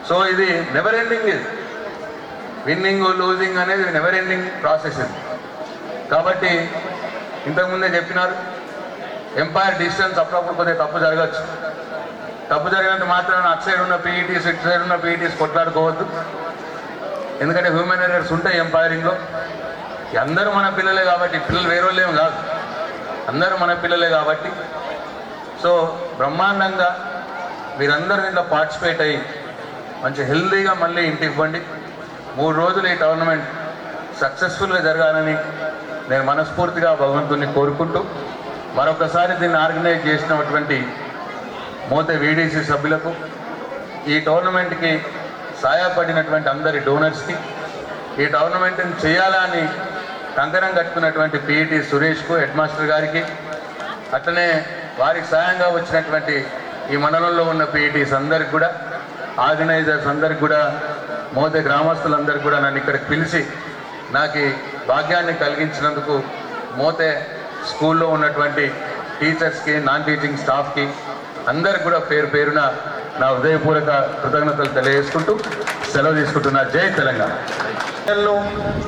సో ఇది నెవర్ ఎండింగ్, ఇది విన్నింగ్ లూజింగ్ అనేది నెవర్ ఎండింగ్ ప్రాసెస్ ఇది. కాబట్టి ఇంతకుముందే చెప్పినారు ఎంపైర్ డిస్టెన్స్ అప్పుడప్పుడు కొద్దిగా తప్పు జరగచ్చు. తప్పు జరిగినంత మాత్రాన అటు సైడ్ ఉన్న పీఈటీస్ ఇటు సైడ్ ఉన్న పీఈటీస్ కొట్లాడుకోవద్దు. ఎందుకంటే హ్యూమన్ ఎర్రర్స్ ఉంటాయి ఎంపైరింగ్లో. అందరూ మన పిల్లలే కాబట్టి, పిల్లలు వేరే వాళ్ళేం కాదు, అందరూ మన పిల్లలే కాబట్టి సో బ్రహ్మాండంగా మీరందరూ దీంట్లో పార్టిసిపేట్ అయ్యి మంచి హెల్తీగా మళ్ళీ ఇంటికి పండి 3 రోజులు ఈ టోర్నమెంట్ సక్సెస్ఫుల్గా జరగాలని నేను మనస్ఫూర్తిగా భగవంతుని కోరుకుంటూ మరొకసారి దీన్ని ఆర్గనైజ్ చేసినటువంటి మోతే వీడీసీ సభ్యులకు, ఈ టోర్నమెంట్కి సహాయపడినటువంటి అందరి డోనర్స్కి, ఈ టోర్నమెంట్ని చేయాలని కంకణం కట్టుకున్నటువంటి పీఈటీ సురేష్కు, హెడ్ మాస్టర్ గారికి, అట్లనే వారికి సాయంగా వచ్చినటువంటి ఈ మండలంలో ఉన్న పీఈటీస్ అందరికి కూడా, ఆర్గనైజర్స్ అందరికి కూడా, మోతే గ్రామస్తులందరికీ కూడా నన్ను ఇక్కడికి పిలిచి నాకు భాగ్యాన్ని కలిగించినందుకు మోతే స్కూల్లో ఉన్నటువంటి టీచర్స్కి, నాన్ టీచింగ్ స్టాఫ్కి అందరికి కూడా పేరు పేరున నా హృదయపూర్వక కృతజ్ఞతలు తెలియజేసుకుంటూ సెలవు తీసుకుంటున్నా. జై తెలంగాణ.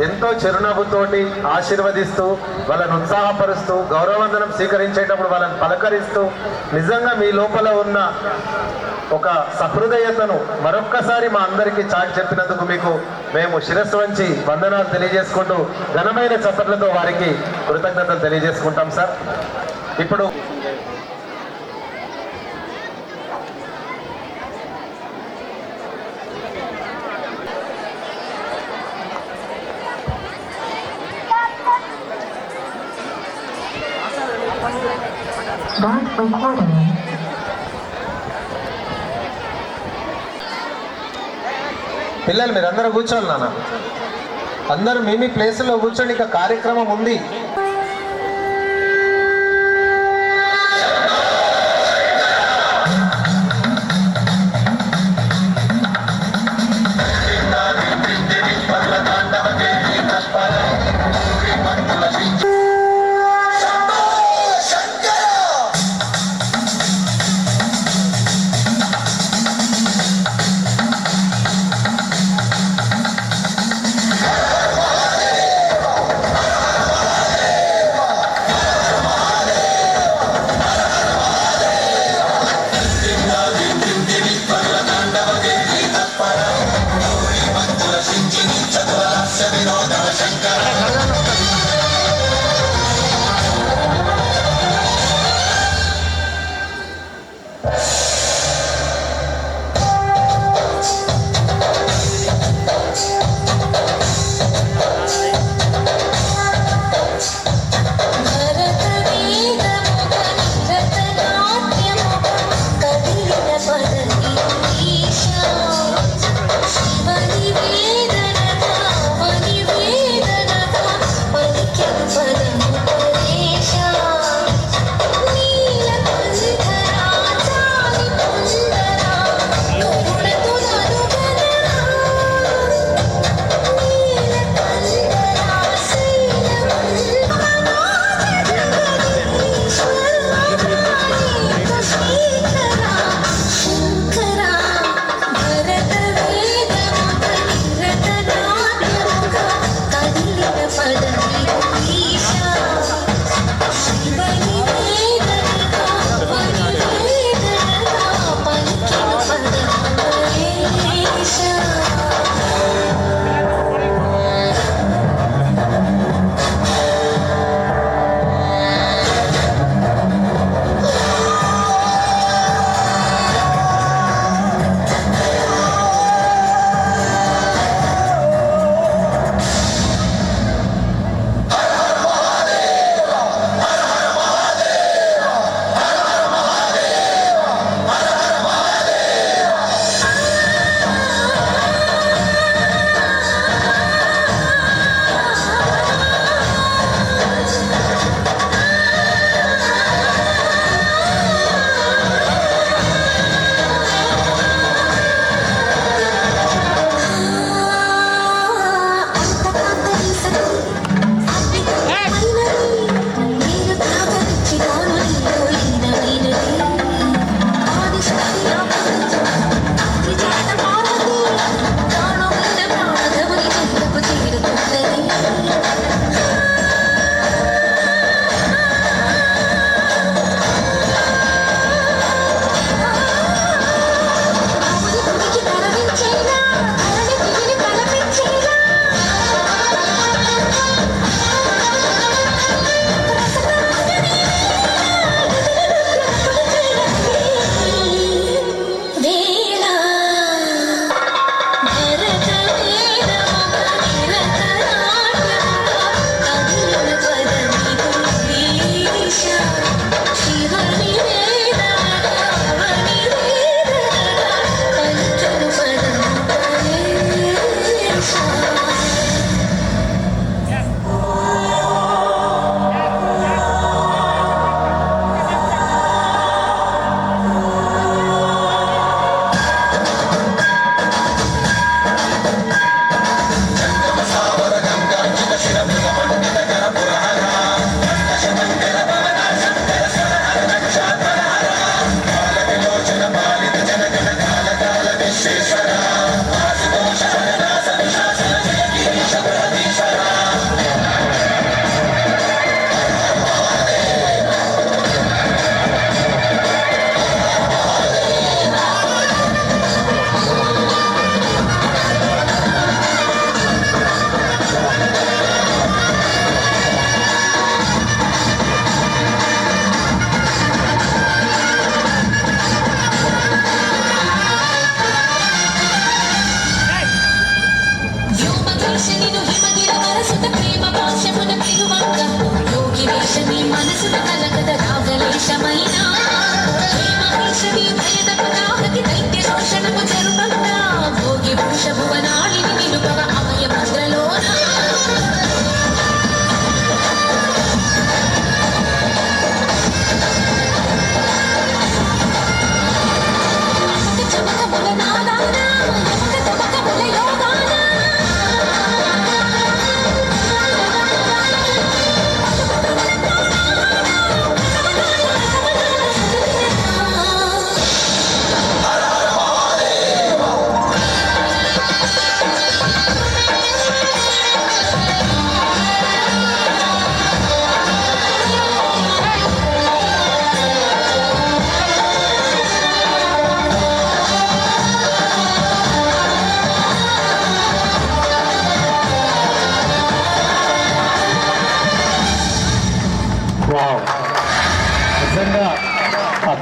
ఎంతో చిరునవ్వుతోటి ఆశీర్వదిస్తూ వాళ్ళను ఉత్సాహపరుస్తూ గౌరవవందనం స్వీకరించేటప్పుడు వాళ్ళని పలకరిస్తూ నిజంగా మీ లోపల ఉన్న ఒక సహృదయతను మరొక్కసారి మా అందరికీ చాటి చెప్పినందుకు మీకు మేము శిరస్సు వంచి వందనాలు తెలియజేసుకుంటూ ఘనమైన చప్పట్లతో వారికి కృతజ్ఞతలు తెలియజేసుకుంటాం సార్. ఇప్పుడు పిల్లలు మీరందరూ కూర్చోండి నాన్న, అందరూ మీ ప్లేసుల్లో కూర్చొని ఇక కార్యక్రమం ఉంది.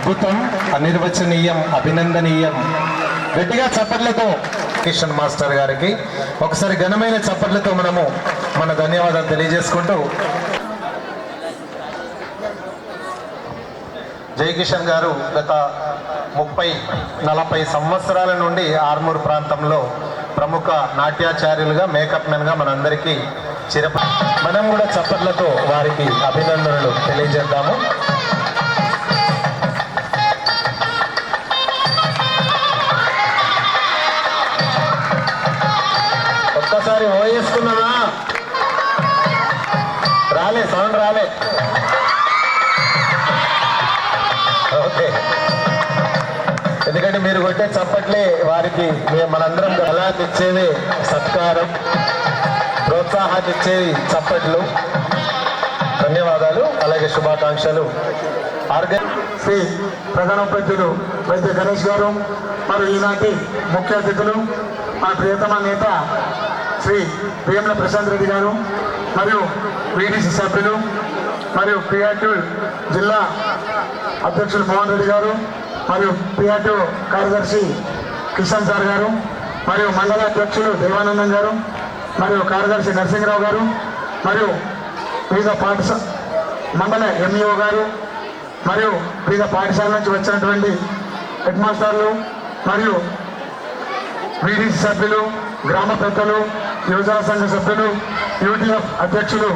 అద్భుతం, అనిర్వచనీయం, అభినందనీయం. గట్టిగా చప్పట్లతో కిషన్ మాస్టర్ గారికి ఒకసారి ఘనమైన చప్పట్లతో మనము మన ధన్యవాదాలు తెలియజేసుకుంటూ, జయకిషన్ గారు గత 30-40 సంవత్సరాల నుండి ఆర్మూర్ ప్రాంతంలో ప్రముఖ నాట్యాచార్యులుగా, మేకప్ మెన్గా మనందరికీ మనం కూడా చప్పట్లతో వారికి అభినందనలు తెలియజేద్దాము. ఒక్కసారి ఓయేసుకున్నారా? రాలే, సౌండ్ రాలే. ఓకే, ఎందుకంటే మీరు కొట్టే చప్పట్లే వారికి మనందరం బలాన్ని ఇచ్చేది సత్కారం, ప్రోత్సాహాన్ని ఇచ్చేది చప్పట్లు. ధన్యవాదాలు, అలాగే శుభాకాంక్షలు. శ్రీ ప్రధానోపాధ్యులు వైద్య గణేష్ గారు మరియు ఈనాటి ముఖ్య అతిథులు మా ప్రియతమ నేత శ్రీ వేముల ప్రశాంత్ రెడ్డి గారు మరియు వీడీసీ సభ్యులు మరియు పిఆర్టీ జిల్లా అధ్యక్షులు మోహన్ రెడ్డి గారు మరియు పిఆర్టీ కార్యదర్శి కిషన్ సార్ గారు మరియు మండల అధ్యక్షులు దేవానందం గారు మరియు కార్యదర్శి నరసింహరావు గారు మరియు వివిధ మండల ఎంఈఓ గారు మరియు వివిధ పాఠశాల నుంచి వచ్చినటువంటి హెడ్ మాస్టర్లు మరియు వీడీసీ సభ్యులు, గ్రామ పెద్దలు, యువజన సంఘ సభ్యులు, యూటీఎఫ్ అధ్యక్షులు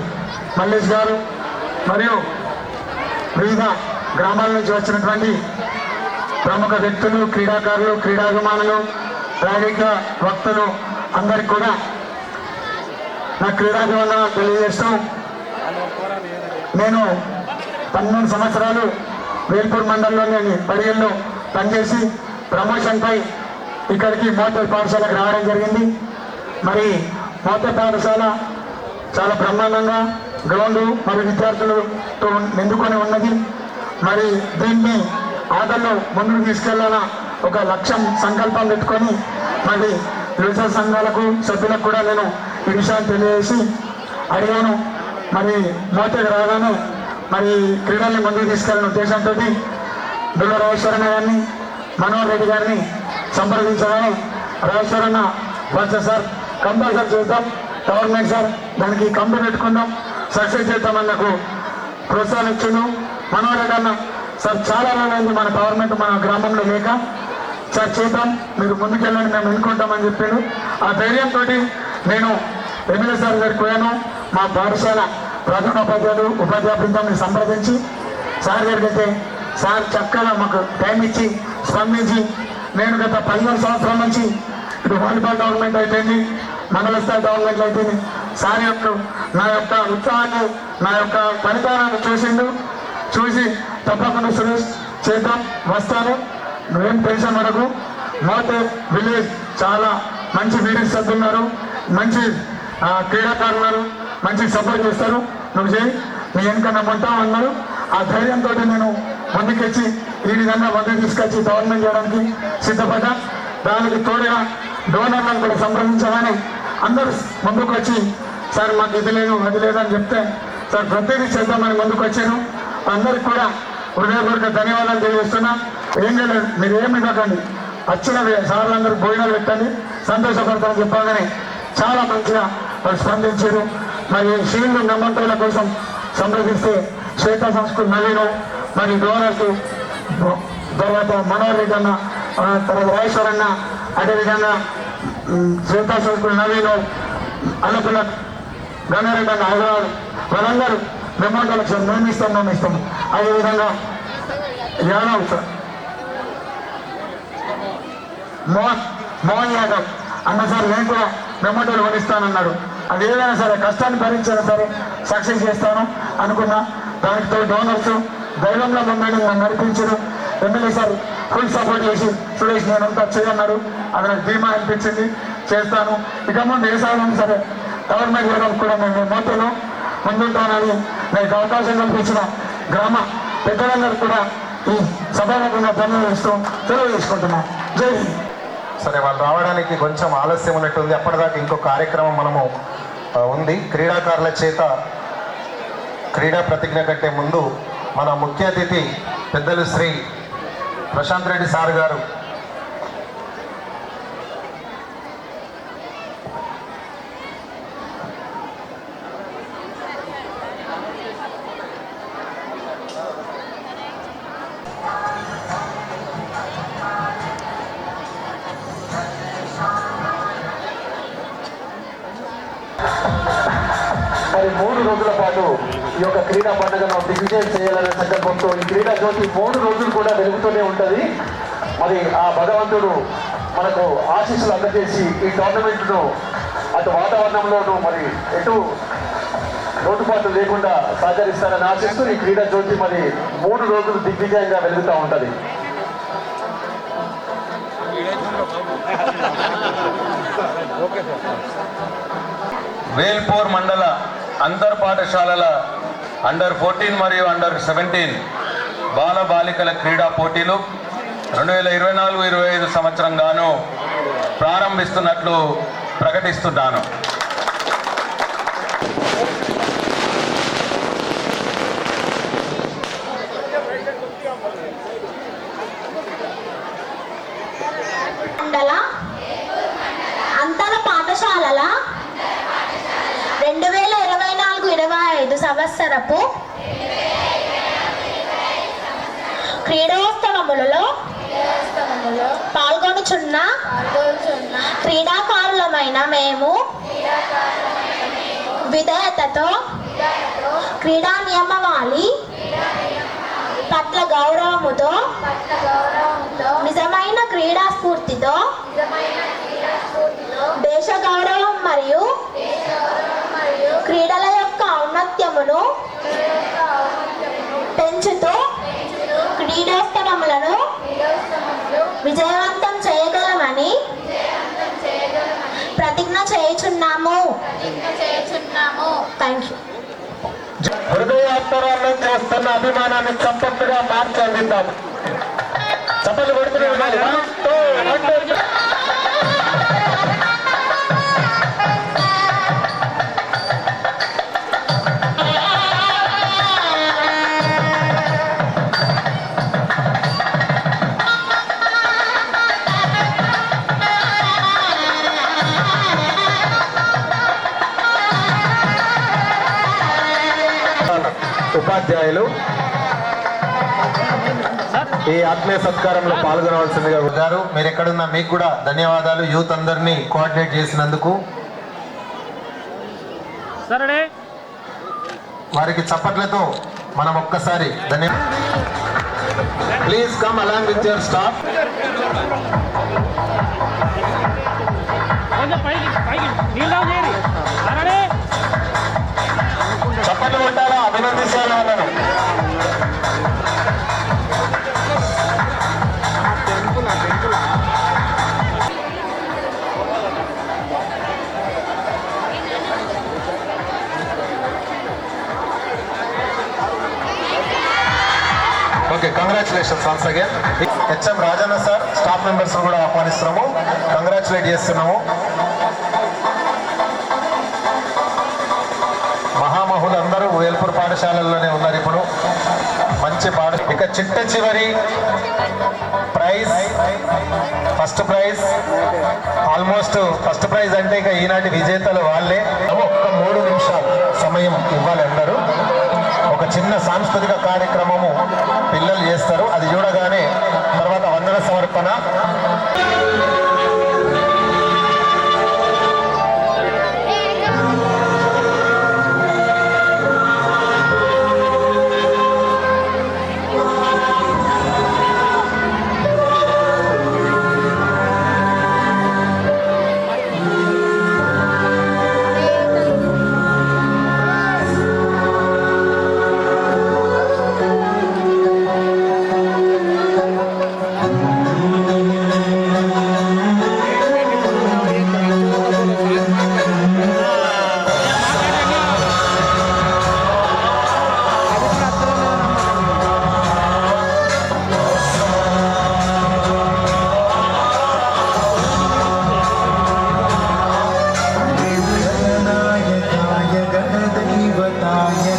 మల్లేష్ గారు మరియు వివిధ గ్రామాల నుంచి వచ్చినటువంటి ప్రముఖ వ్యక్తులు, క్రీడాకారులు, క్రీడాభిమానులు, రాజకీయ వక్తలు అందరికీ కూడా నా క్రీడాభిమానాలు తెలియజేస్తూ, నేను 12 సంవత్సరాలు వేల్పూర్ మండలంలోని పడియల్లో పనిచేసి ప్రమోషన్పై ఇక్కడికి మోతర్ పాఠశాలకు రావడం జరిగింది. మరి మోతర్ పాఠశాల చాలా బ్రహ్మాండంగా గ్రౌండ్ మరియు విద్యార్థులతో నిండుకొని ఉన్నది. మరి దీన్ని ఆటల్లో ముందుకు తీసుకెళ్లాల ఒక లక్ష్యం, సంకల్పం పెట్టుకొని మరి యువజన సంఘాలకు సభ్యులకు కూడా నేను ఈ విషయాన్ని తెలియజేసి అడిగాను. మరి మోతకు రాగానే మరి క్రీడల్ని ముందుకు తీసుకెళ్లిన ఉద్దేశంతో దుల్ల రాజేశ్వరన్న గారిని, మనోహర్ రెడ్డి గారిని సంప్రదించగానే రాజేశ్వరన్న వచ్చే సార్ కంపల్సరీ చేద్దాం, గవర్నమెంట్ సార్ దానికి కంపెనీ పెట్టుకుందాం, సక్సెస్ చేద్దామని నాకు ప్రోత్సాహం ఇచ్చిండు. మనోహర్ రెడ్డి అన్న సార్ చాలా రోజులైంది మన గవర్నమెంట్ మన గ్రామంలో లేక, సార్ చేద్దాం, మీరు ముందుకెళ్ళండి, మేము ఎన్నుకుంటామని చెప్పాడు. ఆ ధైర్యంతో నేను ఎమ్మెల్యే సార్ గారికి పోయాను. మా పాఠశాల ప్రధానోపాధ్యాయులు, ఉపాధ్యాయ బృందాన్ని సంప్రదించి సార్ గారికి అయితే సార్ చక్కగా మాకు టైం ఇచ్చి స్పందించి, నేను గత 15 సంవత్సరాల నుంచి ఇటు వాలీబాల్ గవర్నమెంట్ అయిపోయింది, మండల స్థాయి గవర్నమెంట్ అయిపోయింది, సార్ యొక్క నా యొక్క ఉత్సాహాన్ని, నా యొక్క ఫలితాలను చూసి తప్పకుండా సురేష్ చేద్దాం, వస్తాను, నువ్వేం టెన్షన్ పడకు. మోతే విలేజ్ చాలా మంచి వీడియో సభ్యులు ఉన్నారు, మంచి క్రీడాకారులు ఉన్నారు, మంచి సపోర్ట్ చేస్తారు, నువ్వు చేయి, మీ వెనుకన్నా ఉంటావు అన్నారు. ఆ ధైర్యంతో నేను ముందుకొచ్చి ఈ విధంగా ముందుకు తీసుకొచ్చి గవర్నమెంట్ చేయడానికి సిద్ధపడ్డా. దానికి తోడుగా డోనర్లను కూడా సంప్రదించగానే అందరూ ముందుకు వచ్చి సార్ మాకు ఇది లేదు అది లేదు అని చెప్తే సార్ ప్రతిదీ చేద్దామని ముందుకు వచ్చాను. అందరికి కూడా హృదయపూర్వక ధన్యవాదాలు తెలియజేస్తున్నా. ఏం చేయలేదు, మీరు ఏమి ఇవ్వకండి, వచ్చిన సార్లందరూ భోజనాలు పెట్టండి, సంతోషపడతామని చెప్పగానే చాలా మంచిగా వాళ్ళు స్పందించారు. మరి షీల్డ్ నమ్మంతుల కోసం సంప్రదిస్తే శ్వేత సంస్కృతి నవీను మరి డోనర్స్ తర్వాత మనోహర్ రెడ్డి అన్న, తర్వాత రాజేశ్వరన్న, అదేవిధంగా శ్వేత సంస్కృతి నవీను, అల్లపుల్ల గణారెడ్డి అన్న, హైదరాబాద్, వాళ్ళందరూ మెమోంటోలకు సార్ మేము ఇస్తాం. అదేవిధంగా యాదవ్ సార్ మోహన్ యాదవ్ అన్న సార్ నేను కూడా మెమోటోలు కొనిస్తానన్నాడు. అది ఏదైనా సరే కష్టాన్ని భరించైనా సరే సక్సెస్ చేస్తాను అనుకున్నా. దానితో డోనర్స్ దైవంలో మమ్మల్ని నన్ను నడిపించడం, ఎమ్మెల్యే సార్ ఫుల్ సపోర్ట్ చేసి సురేష్ నేనంతా చేయన్నాడు. అది నాకు ధీమా అనిపించింది, చేస్తాను. ఇక ముందు ఏ సాయం సరే గవర్నమెంట్ చేయడానికి కూడా నేను మోతలో ముందుంటానని నాకు అవకాశం కల్పించిన గ్రామ పెద్దలందరూ కూడా ఈ సభాముఖంగా ధన్యవాదాలు తెలియజేసుకుంటున్నాను. జై హింద్. సరే, వాళ్ళు రావడానికి కొంచెం ఆలస్యం ఉన్నట్టుంది. అప్పటిదాకా ఇంకో కార్యక్రమం మనము ఉంది. క్రీడాకారుల చేత క్రీడా ప్రతిజ్ఞ కట్టే ముందు మన ముఖ్య అతిథి పెద్దలు శ్రీ ప్రశాంత్ రెడ్డి సార్ గారు మరి 3 రోజుల పాటు ఈ యొక్క క్రీడా పండుగను దిగ్విజయం చేయాలనే సంకల్పంతో ఈ క్రీడా జ్యోతి 3 రోజులు కూడా వెలుగుతూనే ఉంటుంది. మరి ఆ భగవంతుడు మనకు ఆశీస్సులు అందజేసి ఈ టోర్నమెంట్ను అటు వాతావరణంలోనూ మరి ఎటు లోటుపాట్లు లేకుండా సహకరిస్తారని ఆశిస్తూ ఈ క్రీడా జ్యోతి మరి 3 రోజులు దిగ్విజయంగా వెలుగుతూ ఉంటుంది. వేల్పూర్ మండల అంతర్ పాఠశాలల అండర్ 14 మరియు అండర్ 17 బాల బాలికల క్రీడా పోటీలు 2024-25 సంవత్సరం గాను ప్రారంభిస్తున్నట్లు ప్రకటిస్తున్నాను. మండల అంతర పాఠశాలల 2024-25 సంవత్సరపు క్రీడోత్సవములలో పాల్గొనుచున్న క్రీడాకారులమైన మేము విధేయతతో క్రీడా నియమావళి పట్ల గౌరవముతో నిజమైన క్రీడా స్ఫూర్తితో దేశ గౌరవం మరియు క్రీడల యొక్క ఔన్నత్యమును పెంచుతూ క్రీడోత్సవములను విజయవంతం చేయగలమని ప్రతిజ్ఞ చేయుచున్నాము. Thank you. హృదయాంతరాల్లో చేస్తున్న అభిమానాన్ని చప్పట్టుగా మార్చి అందిద్దాం. చప్పట్లు కొడుతూనే ఉండాలి. ఉపాధ్యాయులు ఈ ఆత్మీయ సత్కారంలో పాల్గొనవలసిందిగా గారు మీరు ఎక్కడున్నా మీకు కూడా ధన్యవాదాలు. యూత్ అందరినీ కోఆర్డినేట్ చేసినందుకు వారికి చప్పట్లతో మనం ఒక్కసారి please come along with your staff. చప్పట్లు కొట్టాలా, అభినందించాలా వాళ్ళను. Okay, congratulations once again. HM Rajanna sir staff members కూడా ఆహ్వానిస్తున్నాము, కంగ్రాచులేట్ చేస్తున్నాము. మహామహులందరూ వేల్పూర్ పాఠశాలల్లోనే ఉన్నారు ఇప్పుడు. మంచి ఇక చిట్ట చివరి prize, first prize, almost first prize అంటే ఇక ఈనాటి విజేతలు వాళ్ళే. ఒక్క 3 నిమిషాలు సమయం ఇవ్వాలి అందరూ. ఒక చిన్న సాంస్కృతిక కార్యక్రమము పిల్లలు చేస్తారు, అది చూడగానే తర్వాత వందన సమర్పణ.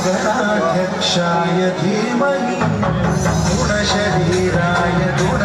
गणाध्यक्षाय धीमहि गुणशरीराय गुण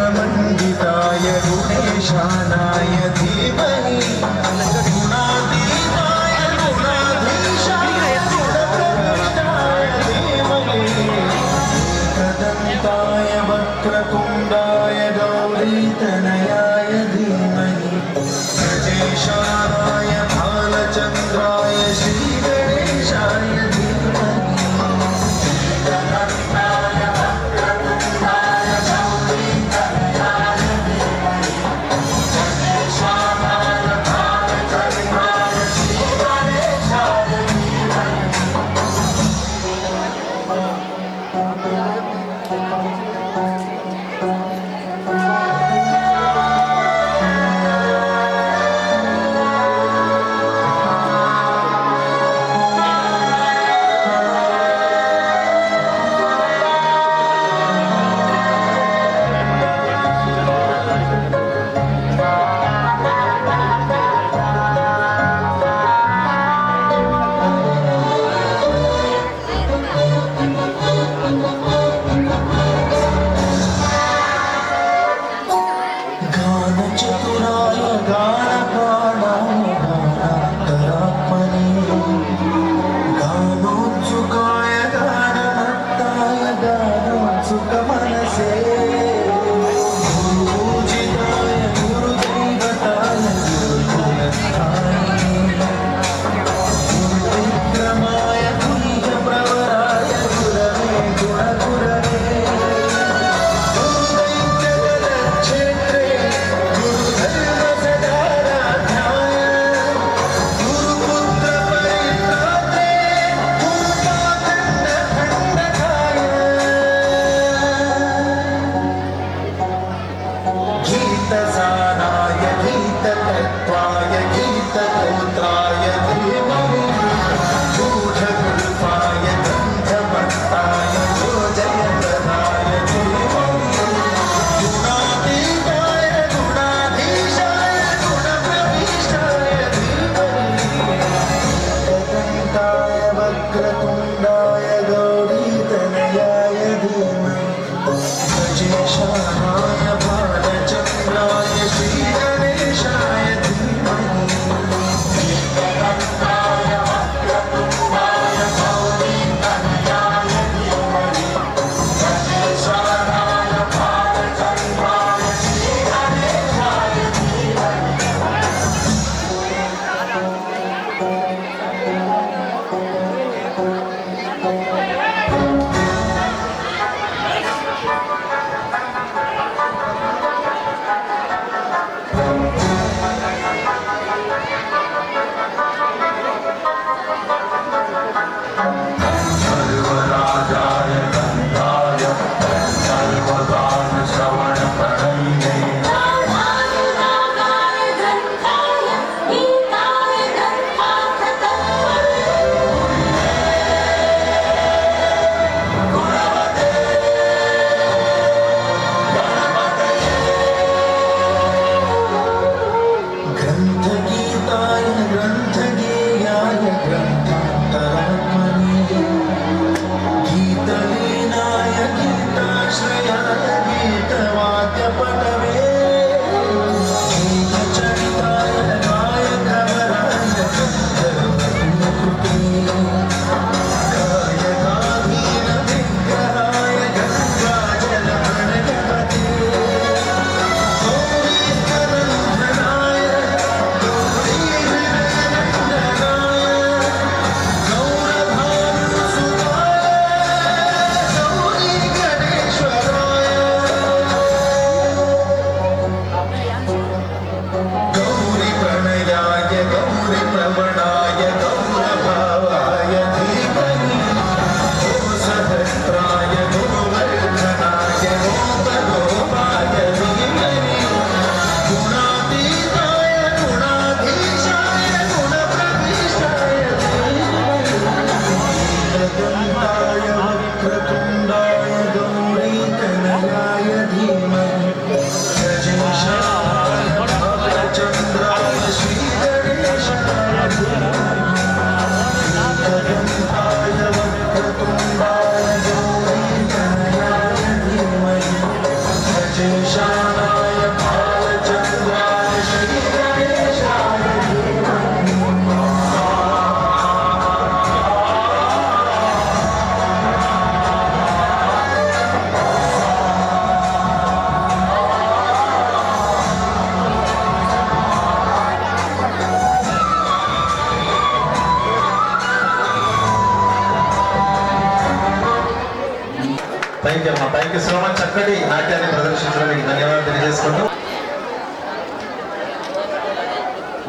థ్యాంక్ యూ అమ్మా, థ్యాంక్ యూ సో మచ్. చక్కటి నాట్యాన్ని ప్రదర్శించడానికి ధన్యవాదాలు తెలియజేసుకుంటూ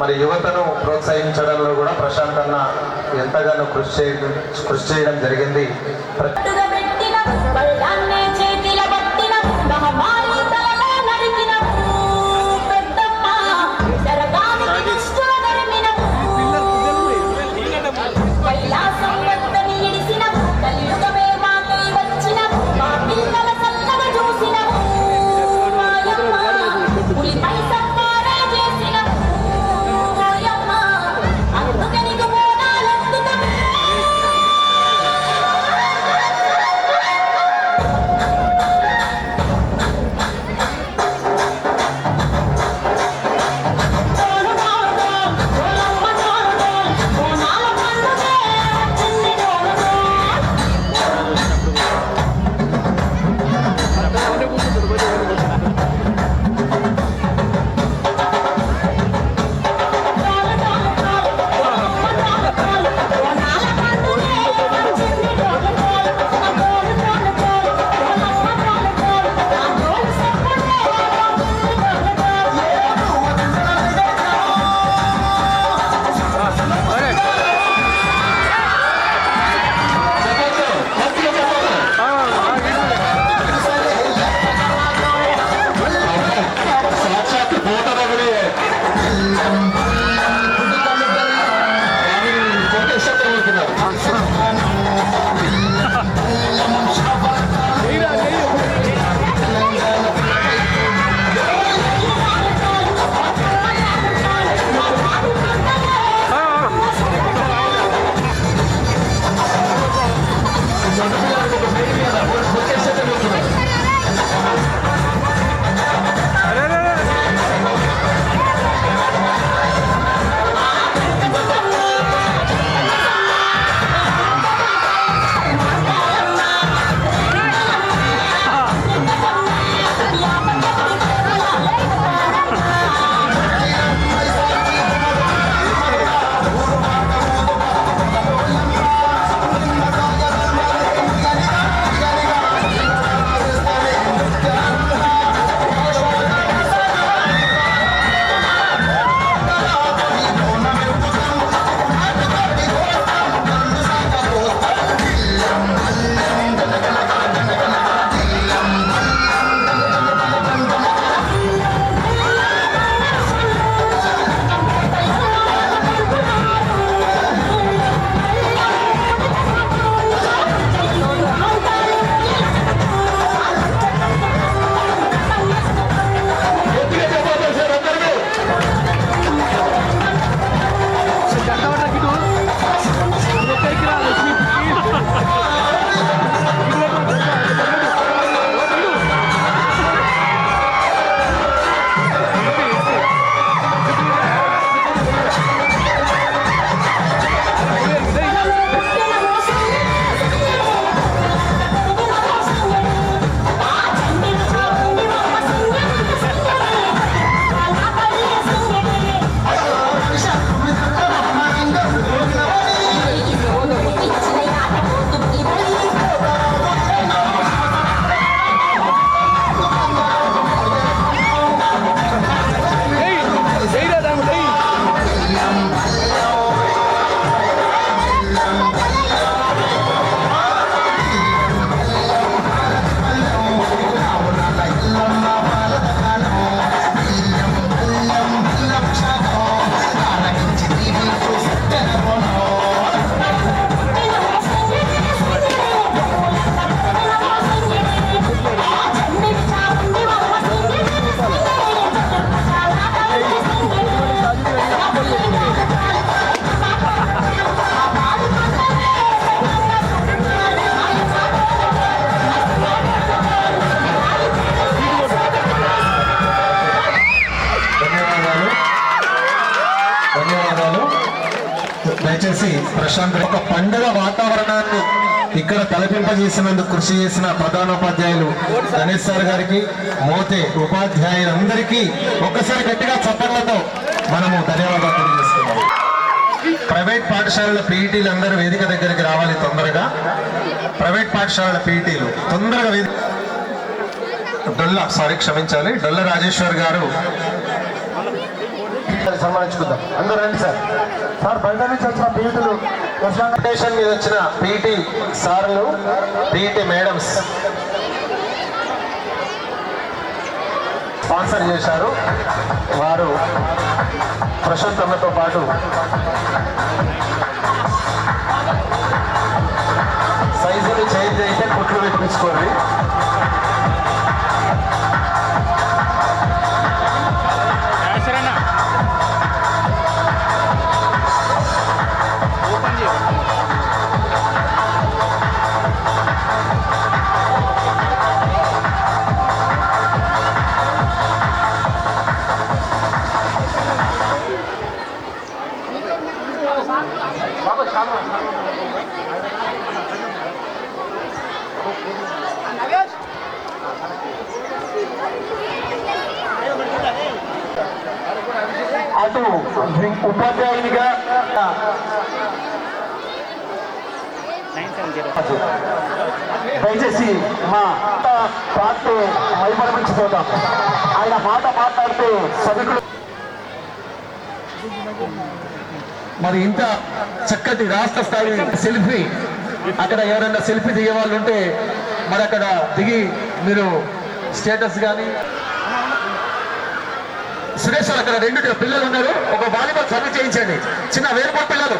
మరి యువతను ప్రోత్సహించడంలో కూడా ప్రశాంత్ అన్న ఎంతగానో కృషి చేయడం జరిగింది. దయచేసి ప్రశాంత్ ఒక పండుగ వాతావరణాన్ని ఇక్కడ తలపింపజేసినందుకు కృషి చేసిన ప్రధానోపాధ్యాయులు గణేష్ సార్ గారికి, మోతే ఉపాధ్యాయులందరికీ ఒక్కసారి గట్టిగా చప్పట్లతో మనము ధన్యవాదాలు తెలియజేస్తున్నాం. ప్రైవేట్ పాఠశాలల పీఈటీలు అందరూ వేదిక దగ్గరికి రావాలి తొందరగా. ప్రైవేట్ పాఠశాలల పీఈటీలు తొందరగా క్షమించాలి, డొల్ల రాజేశ్వర్ గారు సన్మానించుకుందాం. అందరూ రండి సార్. సార్ బయట నుంచి వచ్చిన పీఈటీలు స్టేషన్ మీద వచ్చిన పీఈటీ సార్లు, పీఈటీ మేడమ్స్ స్పాన్సర్ చేశారు. వారు ప్రశాంత్ అన్నతో పాటు సైజులు చేంజ్ అయితే కుట్లు పెట్టించుకోండి. అటు ఉపాధ్యాయునిగా దయచేసి మా పార్టీ మైమరమించిపోతాం. ఆయన మాట మాట్లాడుతూ సభికులు మరి ఇంత చక్కటి రాష్ట్ర స్థాయి సెల్ఫీ, అక్కడ ఎవరైనా సెల్ఫీ దిగే వాళ్ళు ఉంటే మరి అక్కడ దిగి మీరు స్టేటస్ కానీ. సురేష్ అక్కడ 2 పిల్లలు ఉన్నారు, ఒక వాలీబాల్ సర్వీస్ చేయించండి, చిన్న వేరుపో పిల్లలు.